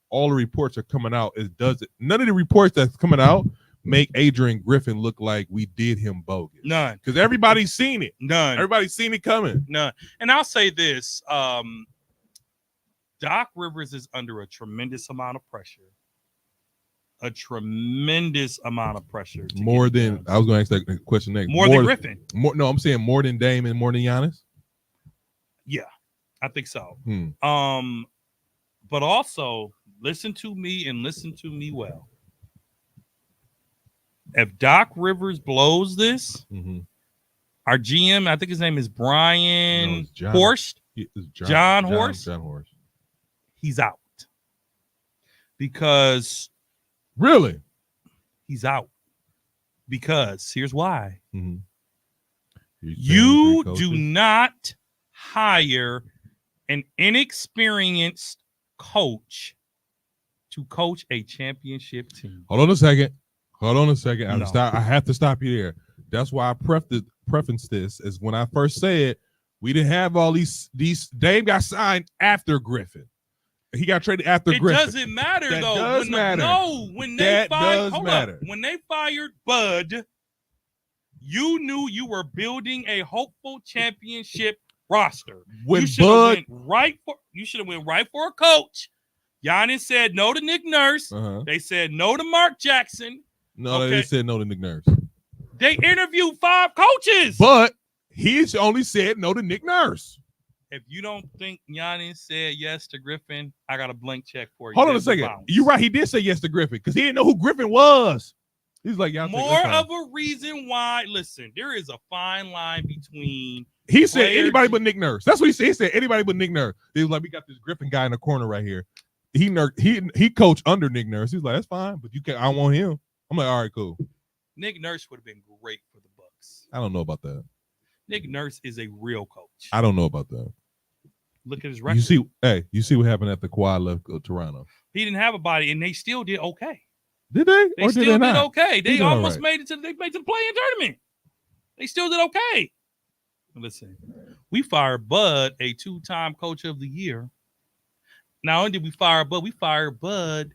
all the reports are coming out. None of the reports that's coming out make Adrian Griffin look like we did him bogus. None. Because everybody's seen it. None. Everybody's seen it coming. None. And I'll say this. Doc Rivers is under a tremendous amount of pressure. A tremendous amount of pressure. More than, I was going to ask that question next. More than Griffin. I'm saying more than Dame and more than Giannis. Yeah, I think so. But also, listen to me and listen to me well. If Doc Rivers blows this, our GM, I think his name is Brian Horst. John Horst. John Horst. He's out. Because really? He's out. Because here's why. Mm-hmm. You do not hire an inexperienced coach to coach a championship team. Hold on a second. I have to stop you there. That's why I prefaced this as when I first said we didn't have all these. Dame got signed after Griffin. He got traded after Griffin. It doesn't matter that though. Does matter. When they fired Bud, You knew you were building a hopeful championship roster. When you should Bud, have went right for a coach. Giannis said no to Nick Nurse. They said no to Mark Jackson. no, they said no to Nick Nurse. They interviewed 5 coaches. But he's only said no to Nick Nurse. If you don't think Giannis said yes to Griffin, I got a blank check for you. Hold on a second. You're right. He did say yes to Griffin because he didn't know who Griffin was. He's like, yeah. More of a reason why. Listen, there is a fine line between. He said anybody but Nick Nurse. That's what he said. He said anybody but Nick Nurse. He was like, we got this Griffin guy in the corner right here. He coached under Nick Nurse. He's like, that's fine, but you can't. I want him. I'm like, all right, cool. Nick Nurse would have been great for the Bucks. I don't know about that. Nick Nurse is a real coach. I don't know about that. Look at his record. You see what happened after Kawhi left Toronto. He didn't have a body, and they still did okay. Did they? They still did okay. They almost right. made it to the play-in tournament. They still did okay. Listen, we fired Bud, a 2-time coach of the year. Not only did we fire Bud, we fired Bud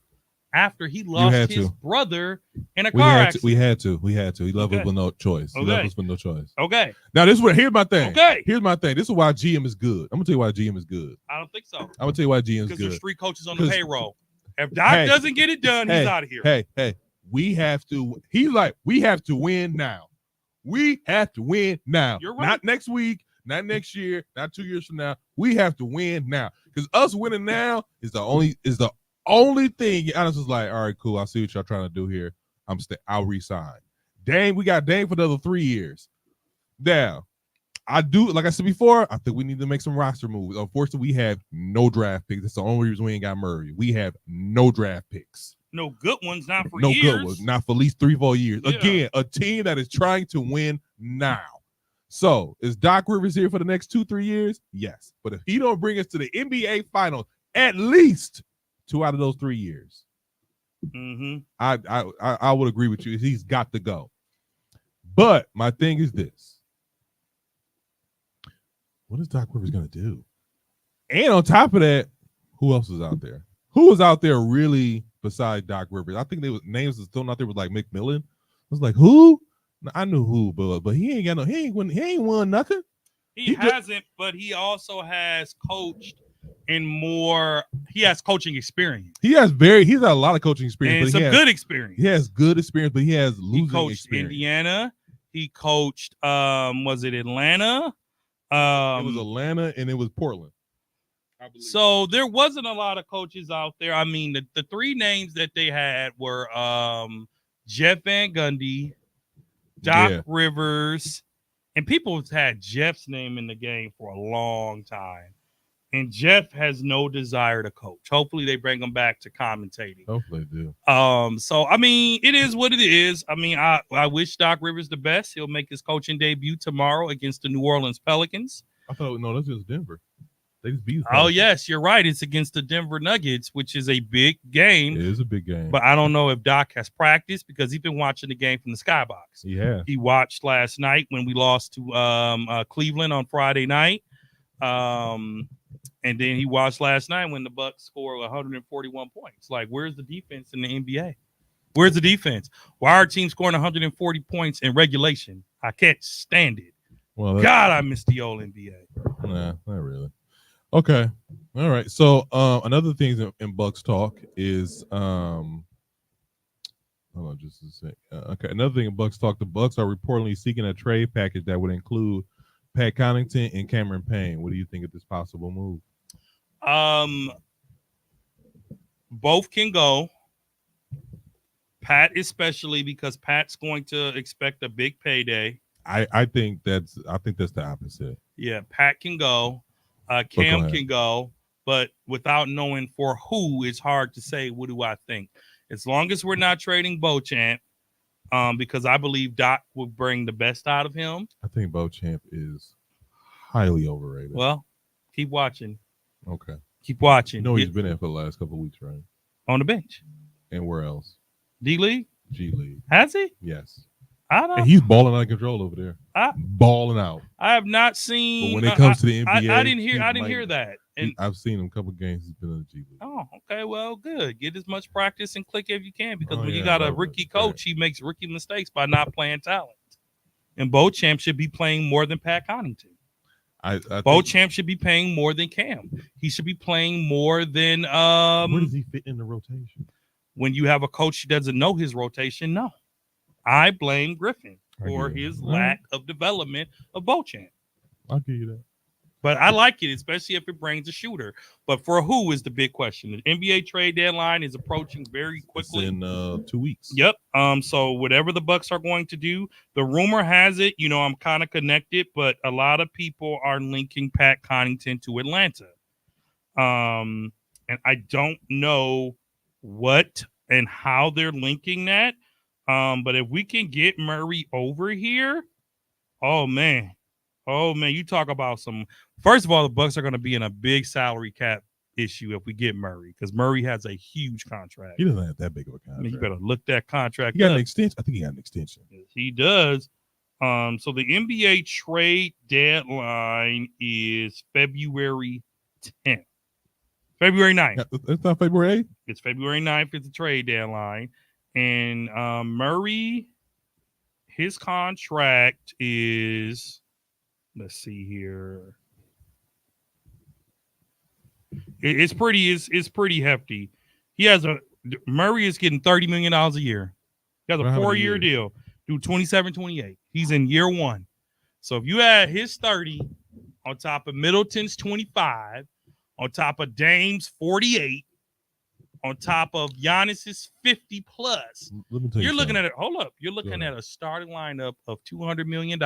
after he lost his brother in a car accident. We had to. He left us with no choice. He left us with no choice. Okay. Now here's my thing. Okay. Here's my thing. This is why GM is good. I'm gonna tell you why GM is good. I don't think so. I'm gonna tell you why GM is good. Because there's 3 coaches on the payroll. If Doc doesn't get it done, he's out of here. Hey, we have to. He's like, we have to win now. We have to win now. You're right. Not next week, not next year, not 2 years from now. We have to win now. Because us winning now is the only thing. Giannis was like, all right, cool. I see what y'all trying to do here. I'll resign. Dame, we got Dame for another 3 years. Now, I do, like I said before, I think we need to make some roster moves. Unfortunately, we have no draft picks. That's the only reason we ain't got Murray. We have no draft picks. No good ones, not for no years. No good ones, not for at least 3-4 years. Yeah. Again, a team that is trying to win now. So, is Doc Rivers here for the next 2-3 years? Yes. But if he don't bring us to the NBA Finals, at least 2 out of those 3 years, I would agree with you. He's got to go. But my thing is this. What is Doc Rivers going to do? And on top of that, who else is out there? Who was out there really besides Doc Rivers? I think names was still out there with like McMillan. I was like, who? I knew who, but he ain't won nothing. He hasn't, but he also has coached in more. He has coaching experience. He's got a lot of coaching experience, and some good experience. He has good experience, but he has losing experience. He coached Indiana. He coached. Was it Atlanta? It was Atlanta and it was Portland. So there wasn't a lot of coaches out there. I mean, the 3 names that they had were Jeff Van Gundy, Doc Rivers, and people have had Jeff's name in the game for a long time. And Jeff has no desire to coach. Hopefully they bring him back to commentating. Hopefully they do. So I mean, it is what it is. I mean, I wish Doc Rivers the best. He'll make his coaching debut tomorrow against the New Orleans Pelicans. I thought this was Denver. They just beat. Oh yes, you're right. It's against the Denver Nuggets, which is a big game. It is a big game. But I don't know if Doc has practiced because he's been watching the game from the skybox. Yeah. He watched last night when we lost to Cleveland on Friday night. And then he watched last night when the Bucks scored 141 points. Like, where's the defense in the NBA? Where's the defense? Why are our team scoring 140 points in regulation? I can't stand it. Well, God, I miss the old NBA. Nah, not really. Okay. All right. So another thing in Bucks talk is hold on just a sec. Okay. Another thing in Bucks talk, the Bucks are reportedly seeking a trade package that would include Pat Connaughton and Cameron Payne. What do you think of this possible move? Both can go. Pat especially because Pat's going to expect a big payday. I think that's the opposite. Yeah, Pat can go. Cam can go, but without knowing for who, it's hard to say. What do I think? As long as we're not trading Beauchamp, because I believe Doc will bring the best out of him. I think Beauchamp is highly overrated. Well, keep watching. Okay. Keep watching. You know he's been there for the last couple of weeks, right? On the bench. And where else? D-League? G-League. Has he? Yes. I don't. And he's balling out of control over there. Balling out. I have not seen. But when it comes to the NBA, I didn't hear that. And I've seen him a couple games. He's been in the G League. Oh, okay. Well, good. Get as much practice and click if you can, because when you got a rookie coach, he makes rookie mistakes by not playing talent. and Beauchamp should be playing more than Pat Connaughton. I think, Beauchamp should be playing more than Cam. He should be playing more than where does he fit in the rotation? when you have a coach who doesn't know his rotation. No, I blame Griffin for his lack of development of Beauchamp. I'll give you that. But I like it, especially if it brings a shooter. But for who is the big question? The NBA trade deadline is approaching very quickly. It's in 2 weeks. Yep. So whatever the Bucks are going to do, the rumor has it, I'm kind of connected, but a lot of people are linking Pat Connaughton to Atlanta. And I don't know what and how they're linking that. But if we can get Murray over here, oh man, you talk about some. First of all, the Bucks are going to be in a big salary cap issue if we get Murray, because Murray has a huge contract. He doesn't have that big of a I contract. mean, you better look that contract. He got up. an extension. I think he got an extension. Yes, he does. So the NBA trade deadline is February 10th. February 9th. It's not February 8th? It's February 9th is the trade deadline. And Murray, his contract is, let's see here. It's pretty hefty. Murray is getting $30 million a year. He has a 4-year deal through 27-28. He's in year one. So if you add his 30 on top of Middleton's 25, on top of Dame's 48, on top of Giannis's 50 plus, Let me tell you you're looking something. at it. Hold up. You're looking at a starting lineup of $200 million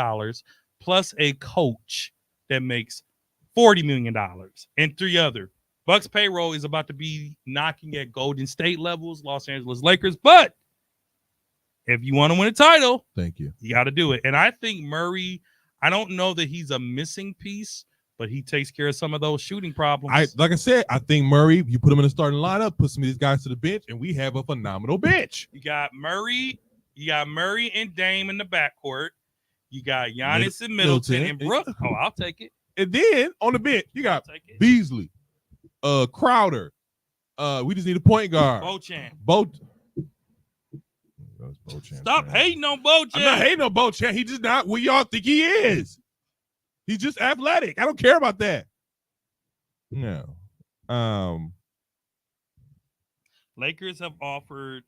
plus a coach that makes $40 million and 3 other. Bucks payroll is about to be knocking at Golden State levels, Los Angeles Lakers. But if you want to win a title, Thank you. you got to do it. And I think Murray, I don't know that he's a missing piece, but he takes care of some of those shooting problems. Like I said, I think Murray, you put him in the starting lineup, put some of these guys to the bench, and we have a phenomenal bench. You got Murray and Dame in the backcourt. You got Giannis and Middleton and Brook. Oh, I'll take it. And then on the bench, you got I'll take it. Beasley, Crowder. We just need a point guard. Beauchamp. Stop hating on Beauchamp. I'm not hating on Beauchamp. He just not what y'all think he is. He's just athletic. I don't care about that. No. Lakers have offered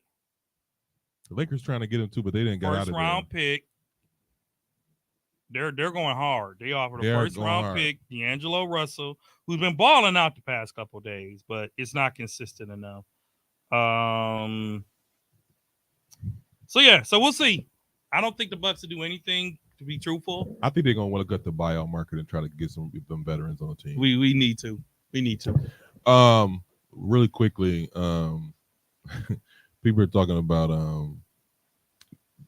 The Lakers trying to get him too, but they didn't get out first of round pick. They're going hard. They offered They a are first going round hard. pick, D'Angelo Russell, who's been balling out the past couple of days, but it's not consistent enough. So we'll see. I don't think the Bucks will do anything, to be truthful. I think they're gonna want to gut the buyout market and try to get some veterans on the team. We need to. We need to. Really quickly, people are talking about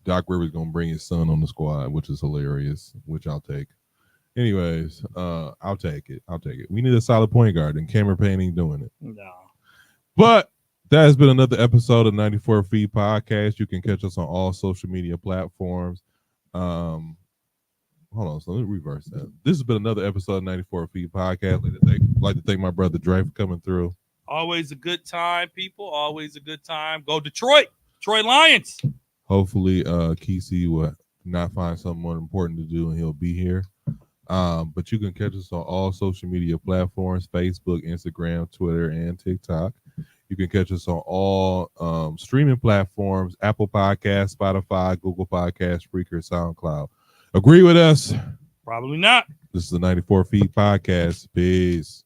Doc Rivers gonna bring his son on the squad, which is hilarious, which I'll take. Anyways, I'll take it. We need a solid point guard, and Cameron Payne ain't doing it. No. But that has been another episode of 94 Feet Podcast. You can catch us on all social media platforms. Hold on, so let me reverse that. This has been another episode of 94 Feet Podcast. I'd like to thank my brother Dre for coming through. Always a good time, people. Always a good time. Go Detroit. Detroit Lions. Hopefully, Kesey will not find something more important to do and he'll be here. But you can catch us on all social media platforms: Facebook, Instagram, Twitter, and TikTok. You can catch us on all streaming platforms: Apple Podcasts, Spotify, Google Podcasts, Spreaker, SoundCloud. Agree with us? Probably not. This is the 94 Feet Podcast. Peace.